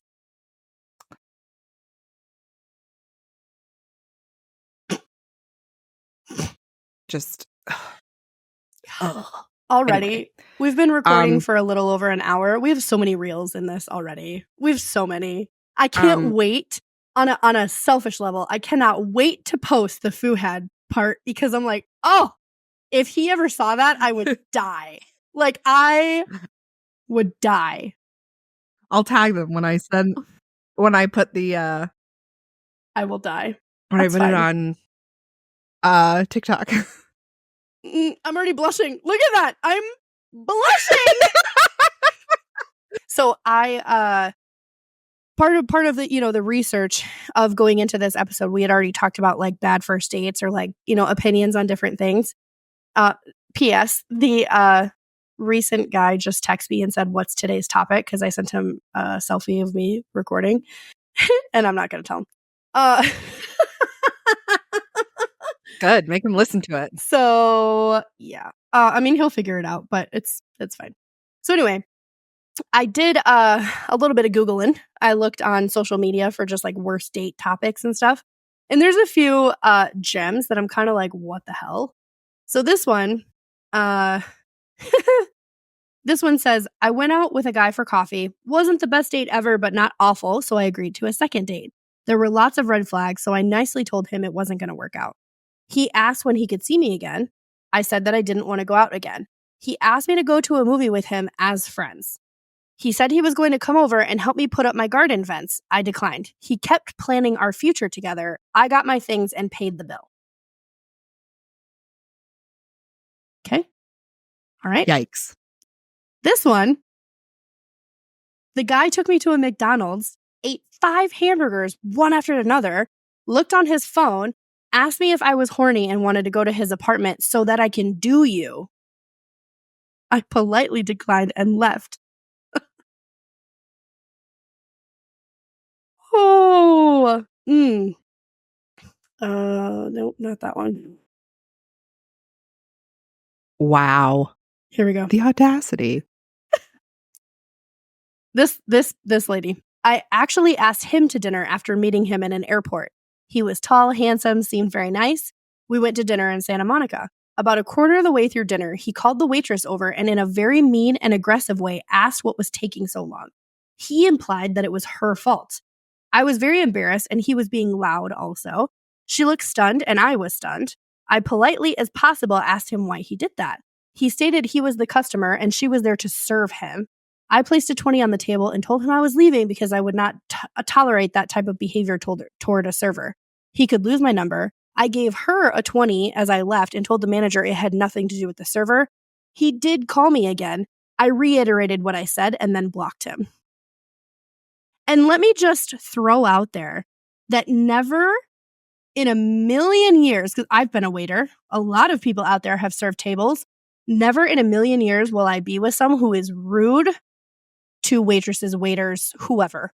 Just. Already. Anyway. We've been recording for a little over an hour. We have so many reels in this already. We have so many. I can't wait on a selfish level. I cannot wait to post the Fuhad part because I'm like, oh, if he ever saw that, I would die. Like, I would die. I'll tag them when I put the I will die. When I put it on TikTok. I'm already blushing. Look at that. I'm blushing. So I part of the, the research of going into this episode, we had already talked about like bad first dates or like, opinions on different things. P.S. The recent guy just texted me and said, "What's today's topic?" Because I sent him a selfie of me recording, and I'm not going to tell him. Good, make him listen to it. So yeah, I mean he'll figure it out, but it's fine. So anyway, I did a little bit of Googling. I looked on social media for just like worst date topics and stuff, and there's a few gems that I'm kind of like, what the hell? So this one, this one says, I went out with a guy for coffee. Wasn't the best date ever, but not awful, so I agreed to a second date. There were lots of red flags, so I nicely told him it wasn't going to work out. He asked when he could see me again. I said that I didn't want to go out again. He asked me to go to a movie with him as friends. He said he was going to come over and help me put up my garden fence. I declined. He kept planning our future together. I got my things and paid the bill. Okay. All right. Yikes. This one, the guy took me to a McDonald's, ate 5 hamburgers, one after another, looked on his phone, asked me if I was horny and wanted to go to his apartment so that I can do you. I politely declined and left. Oh. Nope, not that one. Wow. Here we go. The audacity. This lady. I actually asked him to dinner after meeting him in an airport. He was tall, handsome, seemed very nice. We went to dinner in Santa Monica. About a quarter of the way through dinner, he called the waitress over and in a very mean and aggressive way asked what was taking so long. He implied that it was her fault. I was very embarrassed and he was being loud also. She looked stunned and I was stunned. I politely as possible asked him why he did that. He stated he was the customer and she was there to serve him. I placed a 20 on the table and told him I was leaving because I would not tolerate that type of behavior toward a server. He could lose my number. I gave her a 20 as I left and told the manager it had nothing to do with the server. He did call me again. I reiterated what I said and then blocked him. And let me just throw out there that never in a million years, because I've been a waiter, a lot of people out there have served tables, never in a million years will I be with someone who is rude to waitresses, waiters, whoever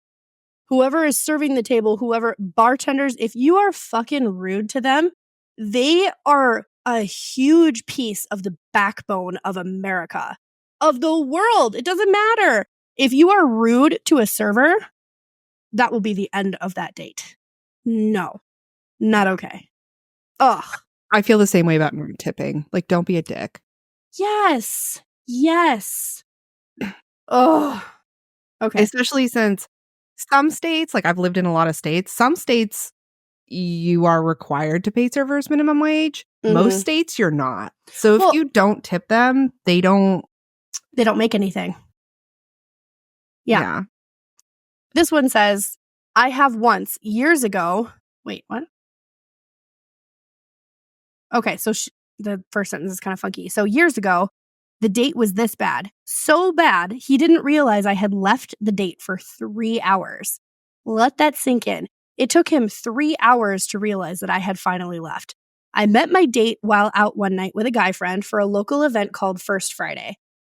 is serving the table, whoever, bartenders, if you are fucking rude to them, they are a huge piece of the backbone of America, of the world. It doesn't matter. If you are rude to a server, that will be the end of that date. No, not okay. Ugh. I feel the same way about tipping. Like, don't be a dick. Yes. Oh, okay. Especially since some states, like I've lived in a lot of states, some states you are required to pay servers minimum wage. Mm-hmm. Most states you're not. So if you don't tip them, they don't make anything. Yeah. This one says, I have once, years ago. Wait, what? Okay, so the first sentence is kind of funky. So years ago, the date was this bad. So bad, he didn't realize I had left the date for 3 hours. Let that sink in. It took him 3 hours to realize that I had finally left. I met my date while out one night with a guy friend for a local event called First Friday.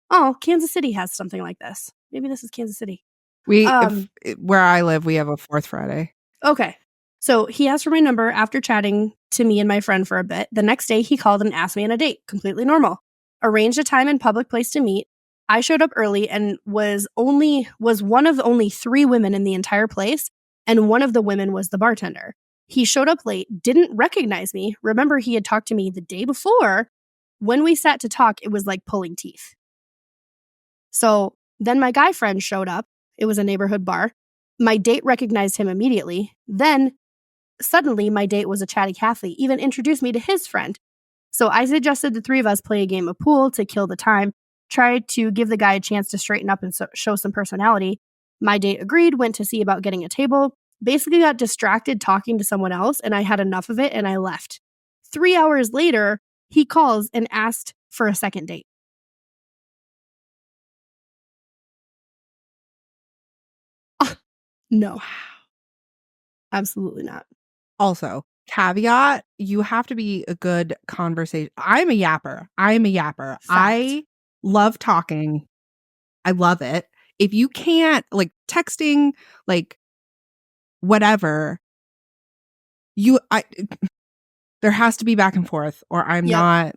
Oh, Kansas City has something like this. maybe this is Kansas City. Where I live, we have a 4th Friday. Okay. So he asked for my number after chatting to me and my friend for a bit. The next day, he called and asked me on a date. Completely normal. Arranged a time and public place to meet. I showed up early and was one of only 3 women in the entire place, and one of the women was the bartender. He showed up late, didn't recognize me. Remember, he had talked to me the day before. When we sat to talk, it was like pulling teeth. So then my guy friend showed up. It was a neighborhood bar. My date recognized him immediately. Then suddenly my date was a chatty Cathy, even introduced me to his friend. So I suggested the 3 of us play a game of pool to kill the time, tried to give the guy a chance to straighten up and show some personality. My date agreed, went to see about getting a table, basically got distracted talking to someone else, and I had enough of it and I left. 3 hours later, he calls and asked for a second date. No. Absolutely not. Also, caveat, you have to be a good conversation. I'm a yapper. Fact. I love talking. I love it. If you can't, like, texting, like, whatever, there has to be back and forth, or I'm not.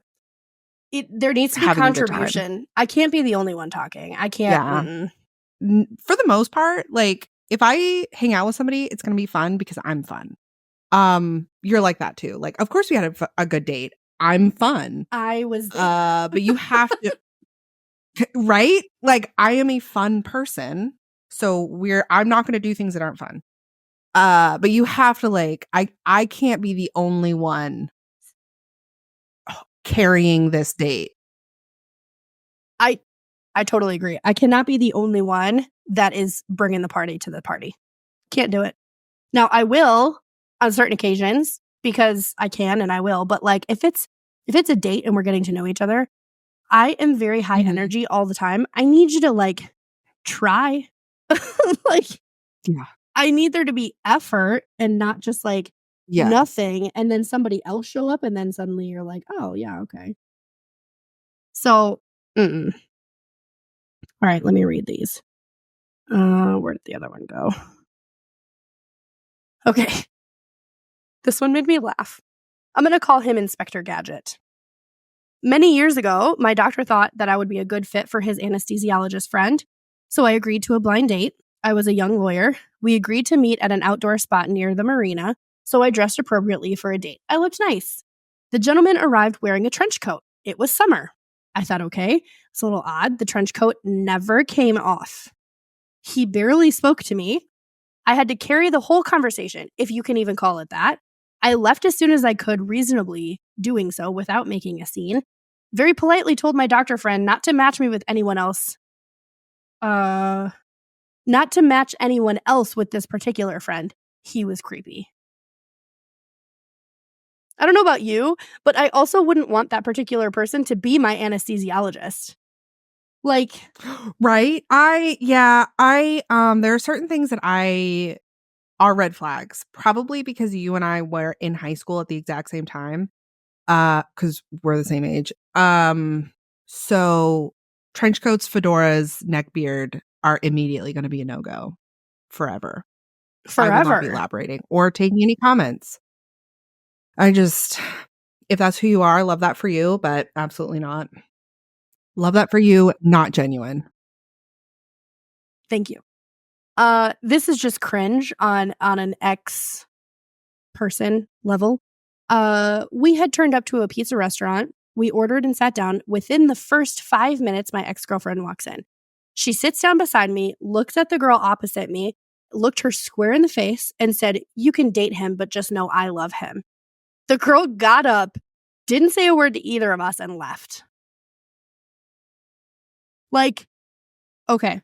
There needs to be contribution. I can't be the only one talking. I can't. Yeah. For the most part, like, if I hang out with somebody, it's going to be fun because I'm fun. You're like that too. Like, of course we had a good date. I'm fun. I was but you have to right? Like, I am a fun person. So I'm not going to do things that aren't fun. But you have to, like, I can't be the only one carrying this date. I totally agree. I cannot be the only one that is bringing the party to the party. Can't do it. Now, I will on certain occasions because I can and I will. But like, if it's a date and we're getting to know each other, I am very high energy all the time. I need you to, like, try. Like, yeah. I need there to be effort and not just like nothing. And then somebody else show up and then suddenly you're like, oh yeah, okay. So, all right, let me read these. Where did the other one go? Okay. This one made me laugh. I'm going to call him Inspector Gadget. Many years ago, my doctor thought that I would be a good fit for his anesthesiologist friend, so I agreed to a blind date. I was a young lawyer. We agreed to meet at an outdoor spot near the marina, so I dressed appropriately for a date. I looked nice. The gentleman arrived wearing a trench coat. It was summer. I thought, okay, it's a little odd. The trench coat never came off. He barely spoke to me. I had to carry the whole conversation, if you can even call it that. I left as soon as I could, reasonably doing so without making a scene. Very politely told my doctor friend not to match me with anyone else. Not to match anyone else with this particular friend. He was creepy. I don't know about you, but I also wouldn't want that particular person to be my anesthesiologist. Like, right? There are certain things that are red flags, probably because you and I were in high school at the exact same time, because we're the same age. So trench coats, fedoras, neckbeard are immediately going to be a no-go forever. I will not be elaborating or taking any comments. If that's who you are, love that for you, but absolutely not. Love that for you, not genuine. Thank you. This is just cringe on an ex person level. We had turned up to a pizza restaurant. We ordered and sat down. Within the first 5 minutes, my ex-girlfriend walks in. She sits down beside me, looks at the girl opposite me, looked her square in the face, and said, "You can date him, but just know I love him." The girl got up, didn't say a word to either of us, and left. Like, okay,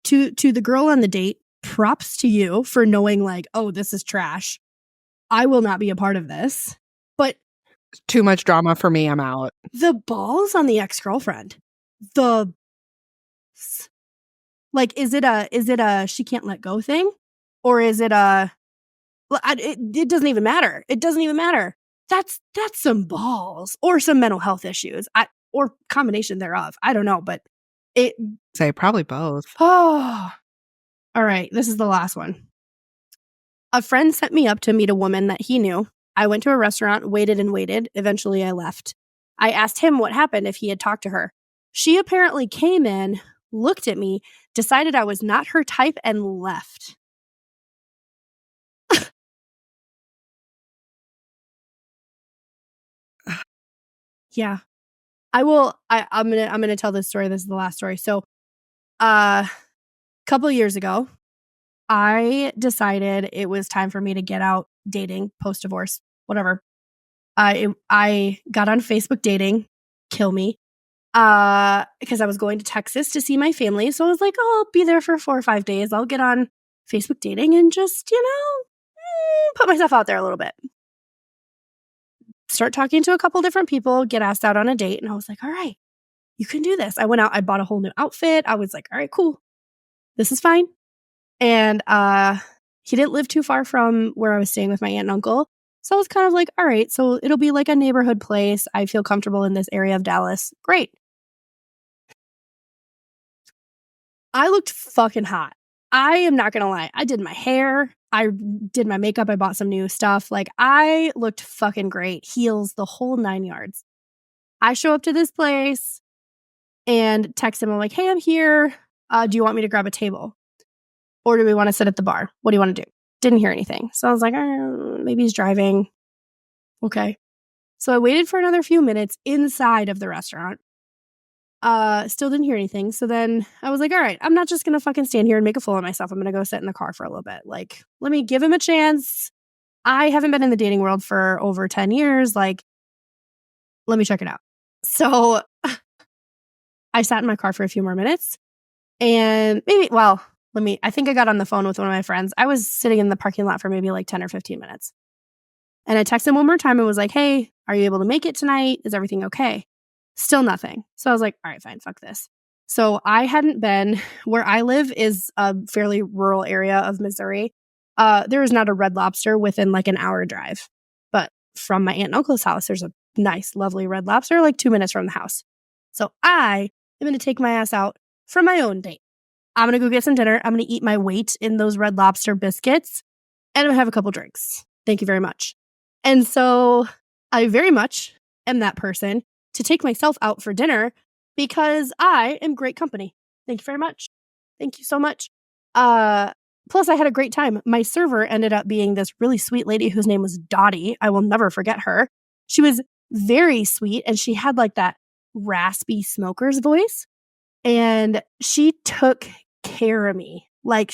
to the girl on the date, props to you for knowing, like, oh, this is trash. I will not be a part of this. But too much drama for me. I'm out. The balls on the ex-girlfriend. Like, is it a she can't let go thing? Or is it it doesn't even matter. It doesn't even matter. That's some balls or some mental health issues. Or combination thereof. I don't know, but Say probably both. Oh, all right. This is the last one. A friend sent me up to meet a woman that he knew. I went to a restaurant, waited and waited. Eventually, I left. I asked him what happened if he had talked to her. She apparently came in, looked at me, decided I was not her type, and left. Yeah. I'm gonna tell this story. This is the last story. So a couple years ago, I decided it was time for me to get out dating, post-divorce, whatever. I got on Facebook dating, kill me, because I was going to Texas to see my family. So I was like, oh, I'll be there for 4 or 5 days. I'll get on Facebook dating and just, put myself out there a little bit. Start talking to a couple different people, get asked out on a date. And I was like, all right, you can do this. I went out, I bought a whole new outfit. I was like, all right, cool. This is fine. And he didn't live too far from where I was staying with my aunt and uncle. So I was kind of like, all right, so it'll be like a neighborhood place. I feel comfortable in this area of Dallas. Great. I looked fucking hot. I am not going to lie. I did my hair. I did my makeup. I bought some new stuff. Like, I looked fucking great. Heels, the whole 9 yards. I show up to this place and text him. I'm like, hey, I'm here. Do you want me to grab a table? Or do we want to sit at the bar? What do you want to do? Didn't hear anything. So I was like, maybe he's driving. Okay. So I waited for another few minutes inside of the restaurant. Still didn't hear anything. So then I was like, all right, I'm not just going to fucking stand here and make a fool of myself. I'm going to go sit in the car for a little bit. Like, let me give him a chance. I haven't been in the dating world for over 10 years. Like, let me check it out. So I sat in my car for a few more minutes and I think I got on the phone with one of my friends. I was sitting in the parking lot for maybe like 10 or 15 minutes. And I texted him one more time and was like, hey, are you able to make it tonight? Is everything okay? Still nothing. So I was like, all right, fine, fuck this. So I hadn't been, where I live is a fairly rural area of Missouri. There is not a Red Lobster within like an hour drive. But from my aunt and uncle's house, there's a nice, lovely Red Lobster like 2 minutes from the house. So I am going to take my ass out for my own date. I'm going to go get some dinner. I'm going to eat my weight in those Red Lobster biscuits and I'm going to have a couple drinks. Thank you very much. And so I very much am that person to take myself out for dinner because I am great company. Thank you very much. Thank you so much. Plus, I had a great time. My server ended up being this really sweet lady whose name was Dottie. I will never forget her. She was very sweet and she had like that raspy smoker's voice. And she took care of me. Like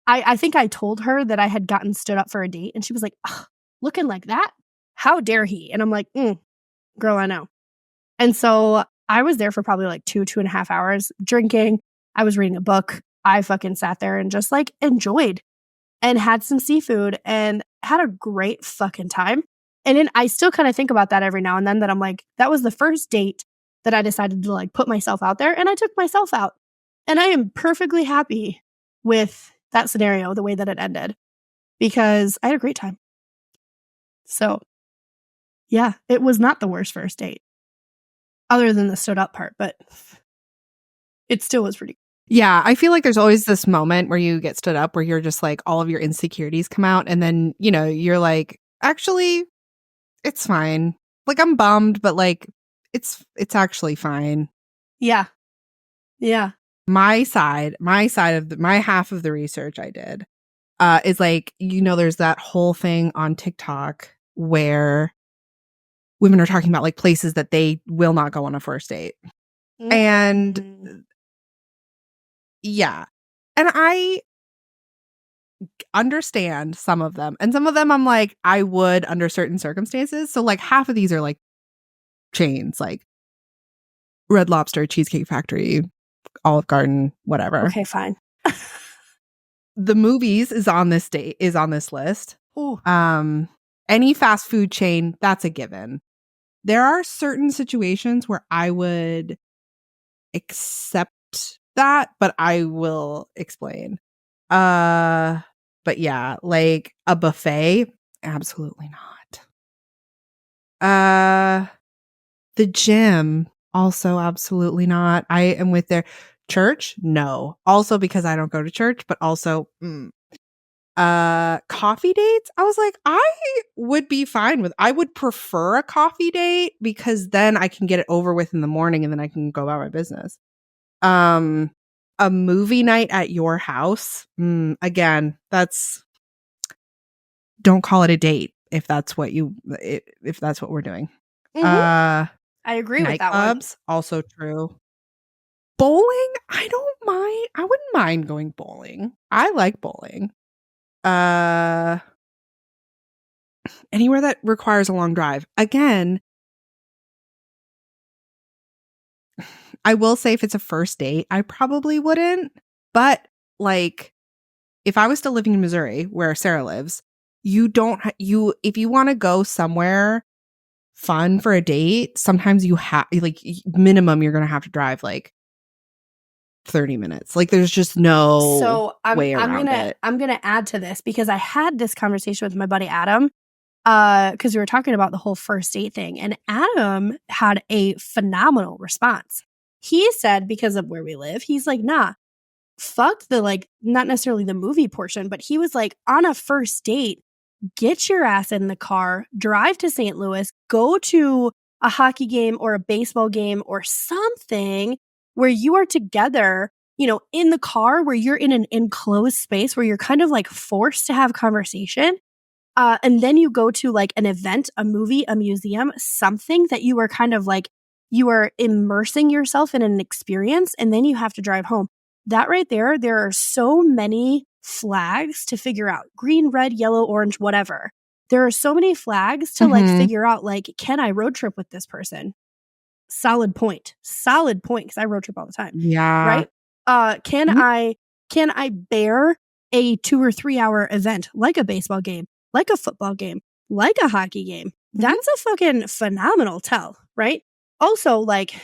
I think I told her that I had gotten stood up for a date and she was like, looking like that? How dare he? And I'm like, girl, I know. And so I was there for probably like 2.5 hours drinking. I was reading a book. I fucking sat there and just like enjoyed and had some seafood and had a great fucking time. And then I still kind of think about that every now and then that I'm like, that was the first date that I decided to like put myself out there and I took myself out. And I am perfectly happy with that scenario, the way that it ended, because I had a great time. So yeah, it was not the worst first date other than the stood up part, but it still was pretty. Yeah, I feel like there's always this moment where you get stood up where you're just like all of your insecurities come out and then, you're like, actually, it's fine. Like I'm bummed, but like it's actually fine. Yeah. Yeah. My half of the research I did is like, there's that whole thing on TikTok where women are talking about like places that they will not go on a first date. Mm-hmm. And yeah. And I understand some of them. And some of them I'm like, I would under certain circumstances. So like half of these are like chains, like Red Lobster, Cheesecake Factory, Olive Garden, whatever. Okay, fine. The movies is on this list. Ooh. Any fast food chain, that's a given. There are certain situations where I would accept that, but I will explain. But yeah, like a buffet, absolutely not. The gym, Also, absolutely not. I am with their church. No. Also because I don't go to church, but also coffee dates. I was like, I would be fine with. I would prefer a coffee date because then I can get it over with in the morning and then I can go about my business. A movie night at your house. Again, don't call it a date if that's what if that's what we're doing. I agree with that one. Nightclubs, also true. Bowling, I don't mind. I wouldn't mind going bowling. I like bowling. Anywhere that requires a long drive. Again, I will say if it's a first date, I probably wouldn't. But like, if I was still living in Missouri, where Sarah lives, you don't if you want to go somewhere fun for a date, sometimes you have like minimum you're gonna have to drive like 30 minutes. Like there's just no way around it. I'm gonna add to this because I had this conversation with my buddy Adam because we were talking about the whole first date thing, and Adam had a phenomenal response. He said because of where we live, he's like, nah, fuck the like not necessarily the movie portion, but he was like, on a first date, get your ass in the car, drive to St. Louis, go to a hockey game or a baseball game or something where you are together, you know, in the car, where you're in an enclosed space where you're kind of like forced to have conversation. And then you go to like an event, a movie, a museum, something that you are kind of like, you are immersing yourself in an experience, and then you have to drive home. That right there are so many flags to figure out. Green, red, yellow, orange, whatever. There are so many flags to like figure out, like, can I road trip with this person? Solid point. Because I road trip all the time. Yeah. Right? Can I bear a 2 or 3 hour event like a baseball game, like a football game, like a hockey game? That's a fucking phenomenal tell, right? Also, like,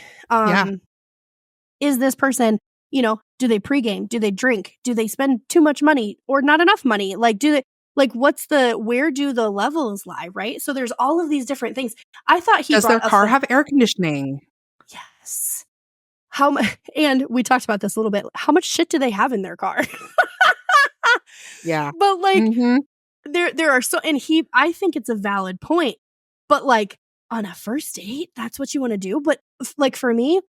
is this person, you know, do they pregame? Do they drink? Do they spend too much money or not enough money? Like, do they, like, where do the levels lie, right? So there's all of these different things. I thought does their car have air conditioning? Yes. And we talked about this a little bit. How much shit do they have in their car? Yeah. But like, there are so, and I think it's a valid point, but like on a first date, that's what you want to do. But like for me,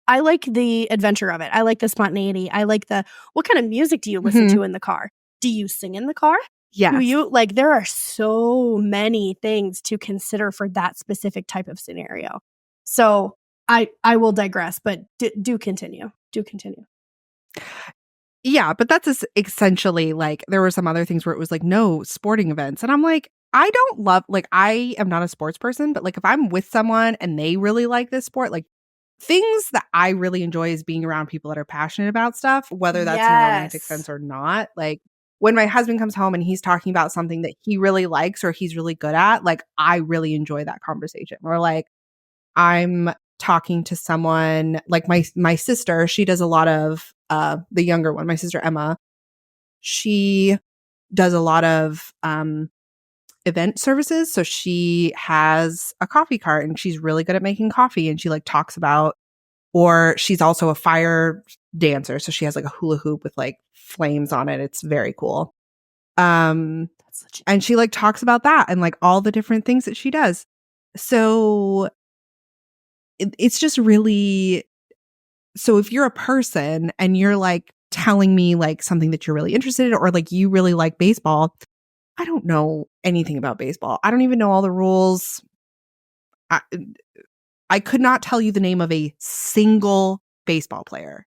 I like the adventure of it. I like the spontaneity. I like what kind of music do you listen to in the car? Do you sing in the car? Yeah. Do you like, there are so many things to consider for that specific type of scenario. So I will digress, but do continue. Yeah, but that's essentially like there were some other things where it was like no sporting events. And I'm like, I don't love, like, I am not a sports person, but like if I'm with someone and they really like this sport, like things that I really enjoy is being around people that are passionate about stuff, whether that's in a romantic sense or not. Like when my husband comes home and he's talking about something that he really likes or he's really good at, like I really enjoy that conversation. Or like I'm talking to someone like my sister, she does a lot of the younger one, my sister Emma, she does a lot of event services. So she has a coffee cart and she's really good at making coffee, and she like talks about, or she's also a fire dancer. So she has like a hula hoop with like flames on it. It's very cool. And she like talks about that and like all the different things that she does. So it's just really, so if you're a person and you're like telling me like something that you're really interested in, or like you really like baseball, I don't know anything about baseball. I don't even know all the rules. I could not tell you the name of a single baseball player.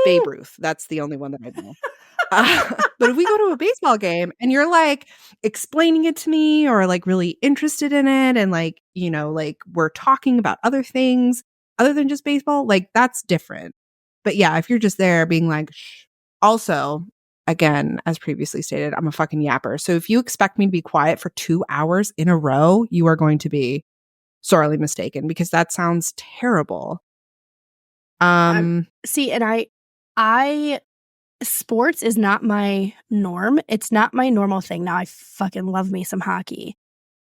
Babe Ruth. That's the only one that I know. But if we go to a baseball game and you're like explaining it to me or like really interested in it, and like, you know, like we're talking about other things other than just baseball, like that's different. But yeah, if you're just there being like, shh. Also, again, as previously stated, I'm a fucking yapper. So if you expect me to be quiet for 2 hours in a row, you are going to be sorely mistaken, because that sounds terrible. See, and I sports is not my norm. It's not my normal thing. Now I fucking love me some hockey.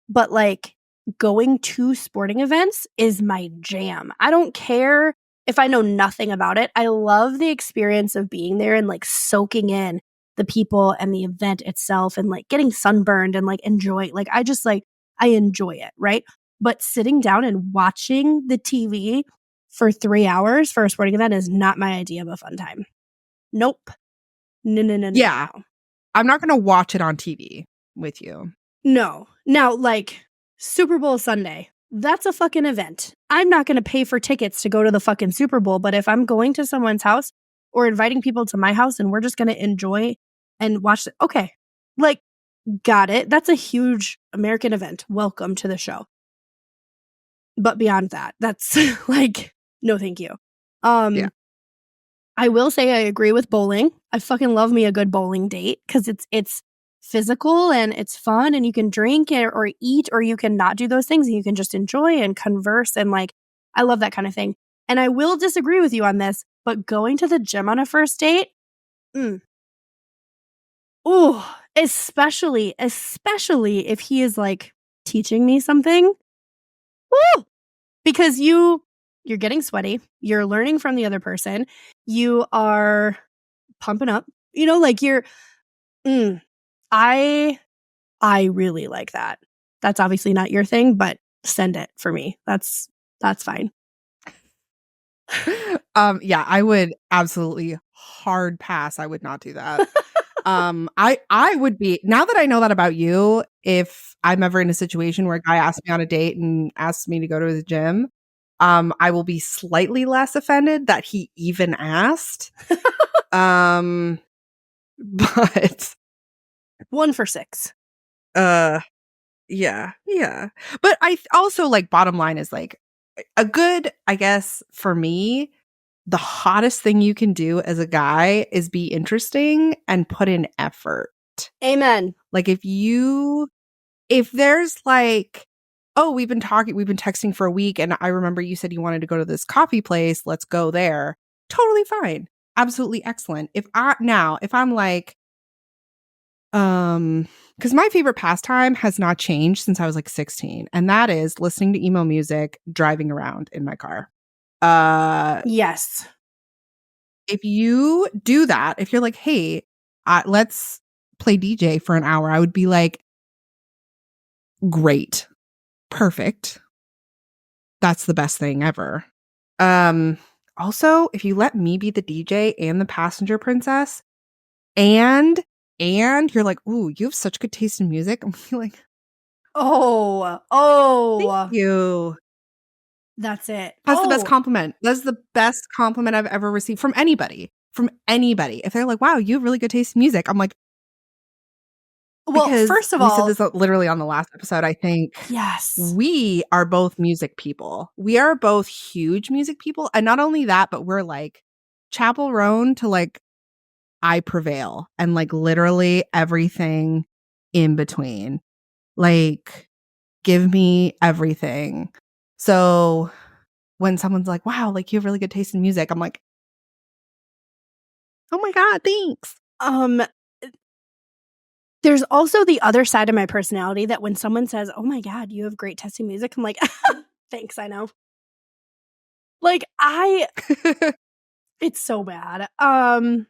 But like going to sporting events is my jam. I don't care if I know nothing about it. I love the experience of being there and like soaking in the people and the event itself and like getting sunburned and like enjoy. Like I just like, I enjoy it, right? But sitting down and watching the TV for 3 hours for a sporting event is not my idea of a fun time. Nope. No. Yeah. I'm not going to watch it on TV with you. No. Now, like Super Bowl Sunday, that's a fucking event. I'm not going to pay for tickets to go to the fucking Super Bowl, but if I'm going to someone's house or inviting people to my house and we're just going to enjoy and watch it, okay, like, got it. That's a huge American event. Welcome to the show. But beyond that, that's like, no, thank you. Yeah. I will say I agree with bowling. I fucking love me a good bowling date because it's physical and it's fun and you can drink or eat or you can not do those things and you can just enjoy and converse and like, I love that kind of thing. And I will disagree with you on this, but going to the gym on a first date, ooh, especially if he is like teaching me something, woo, because you're getting sweaty, you're learning from the other person, you are pumping up, you know, like you're, I really like that. That's obviously not your thing, but send it for me. That's fine. Yeah, I would absolutely hard pass. I would not do that. I would be, now that I know that about you, if I'm ever in a situation where a guy asks me on a date and asks me to go to the gym, I will be slightly less offended that he even asked. But 1 for 6. Yeah. But I also like, bottom line is like a good, I guess for me, the hottest thing you can do as a guy is be interesting and put in effort. Amen. Like if there's like, oh, we've been texting for a week and I remember you said you wanted to go to this coffee place, let's go there. Totally fine. Absolutely excellent. If I'm like, because my favorite pastime has not changed since I was like 16, and that is listening to emo music, driving around in my car. Yes. If you do that, if you're like, hey, let's play DJ for an hour, I would be like, great. Perfect. That's the best thing ever. Also, if you let me be the DJ and the passenger princess, and you're like, ooh, you have such good taste in music, I'm like, oh, thank you. That's it. That's the best compliment. That's the best compliment I've ever received from anybody. If they're like, wow, you have really good taste in music, I'm like, well, first of all, we said this literally on the last episode, I think. Yes. We are both music people. We are both huge music people. And not only that, but we're like Chapel Roan to like I Prevail and like literally everything in between. Like, give me everything. So when someone's like, wow, like you have really good taste in music, I'm like, oh my God, thanks. There's also the other side of my personality that when someone says, oh my God, you have great taste in music, I'm like, thanks, I know. Like it's so bad. Oh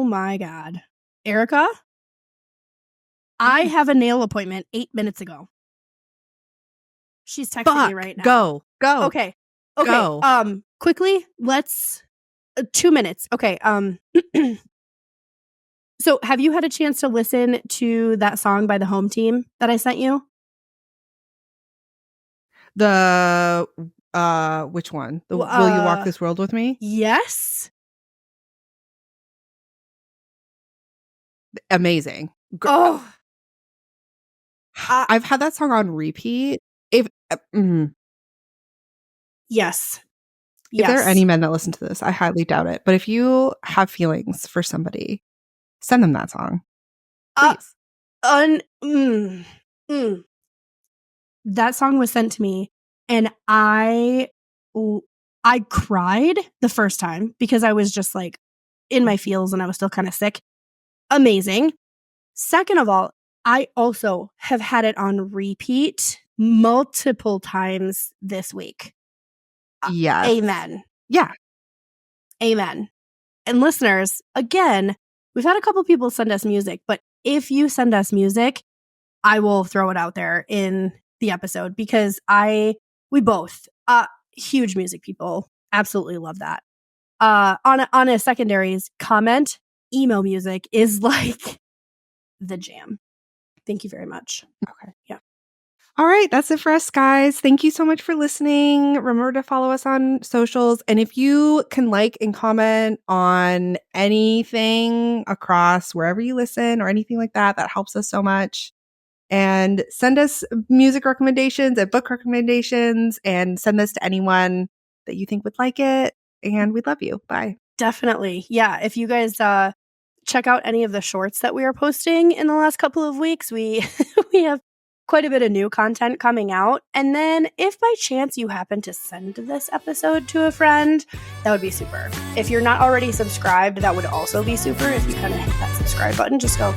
my God. Erika, I have a nail appointment 8 minutes ago. She's texting me right now. Go. Okay. Go. Quickly, let's 2 minutes. Okay. So have you had a chance to listen to that song by the Home Team that I sent you? The which one? The Will You Walk This World With Me? Yes. Amazing. I've had that song on repeat. Yes. If there are any men that listen to this, I highly doubt it. But if you have feelings for somebody, send them that song. Please. That song was sent to me and I cried the first time because I was just like in my feels and I was still kind of sick. Amazing. Second of all, I also have had it on repeat multiple times this week. Yes. Amen. Yeah. Amen. And listeners, again, we've had a couple people send us music, but if you send us music, I will throw it out there in the episode because we both, huge music people, absolutely love that. On a secondaries comment, emo music is like the jam. Thank you very much. Okay. Yeah. All right, that's it for us, guys. Thank you so much for listening. Remember to follow us on socials. And if you can like and comment on anything across wherever you listen or anything like that, that helps us so much. And send us music recommendations and book recommendations and send this to anyone that you think would like it. And we love you. Bye. Definitely. Yeah. If you guys check out any of the shorts that we are posting in the last couple of weeks, we have quite a bit of new content coming out. And then if by chance you happen to send this episode to a friend, that would be super. If you're not already subscribed, that would also be super. If you kind of hit that subscribe button, just go.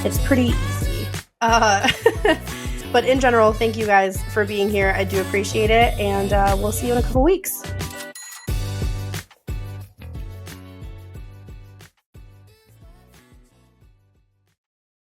It's pretty easy. But in general, thank you guys for being here. I do appreciate it. And we'll see you in a couple weeks.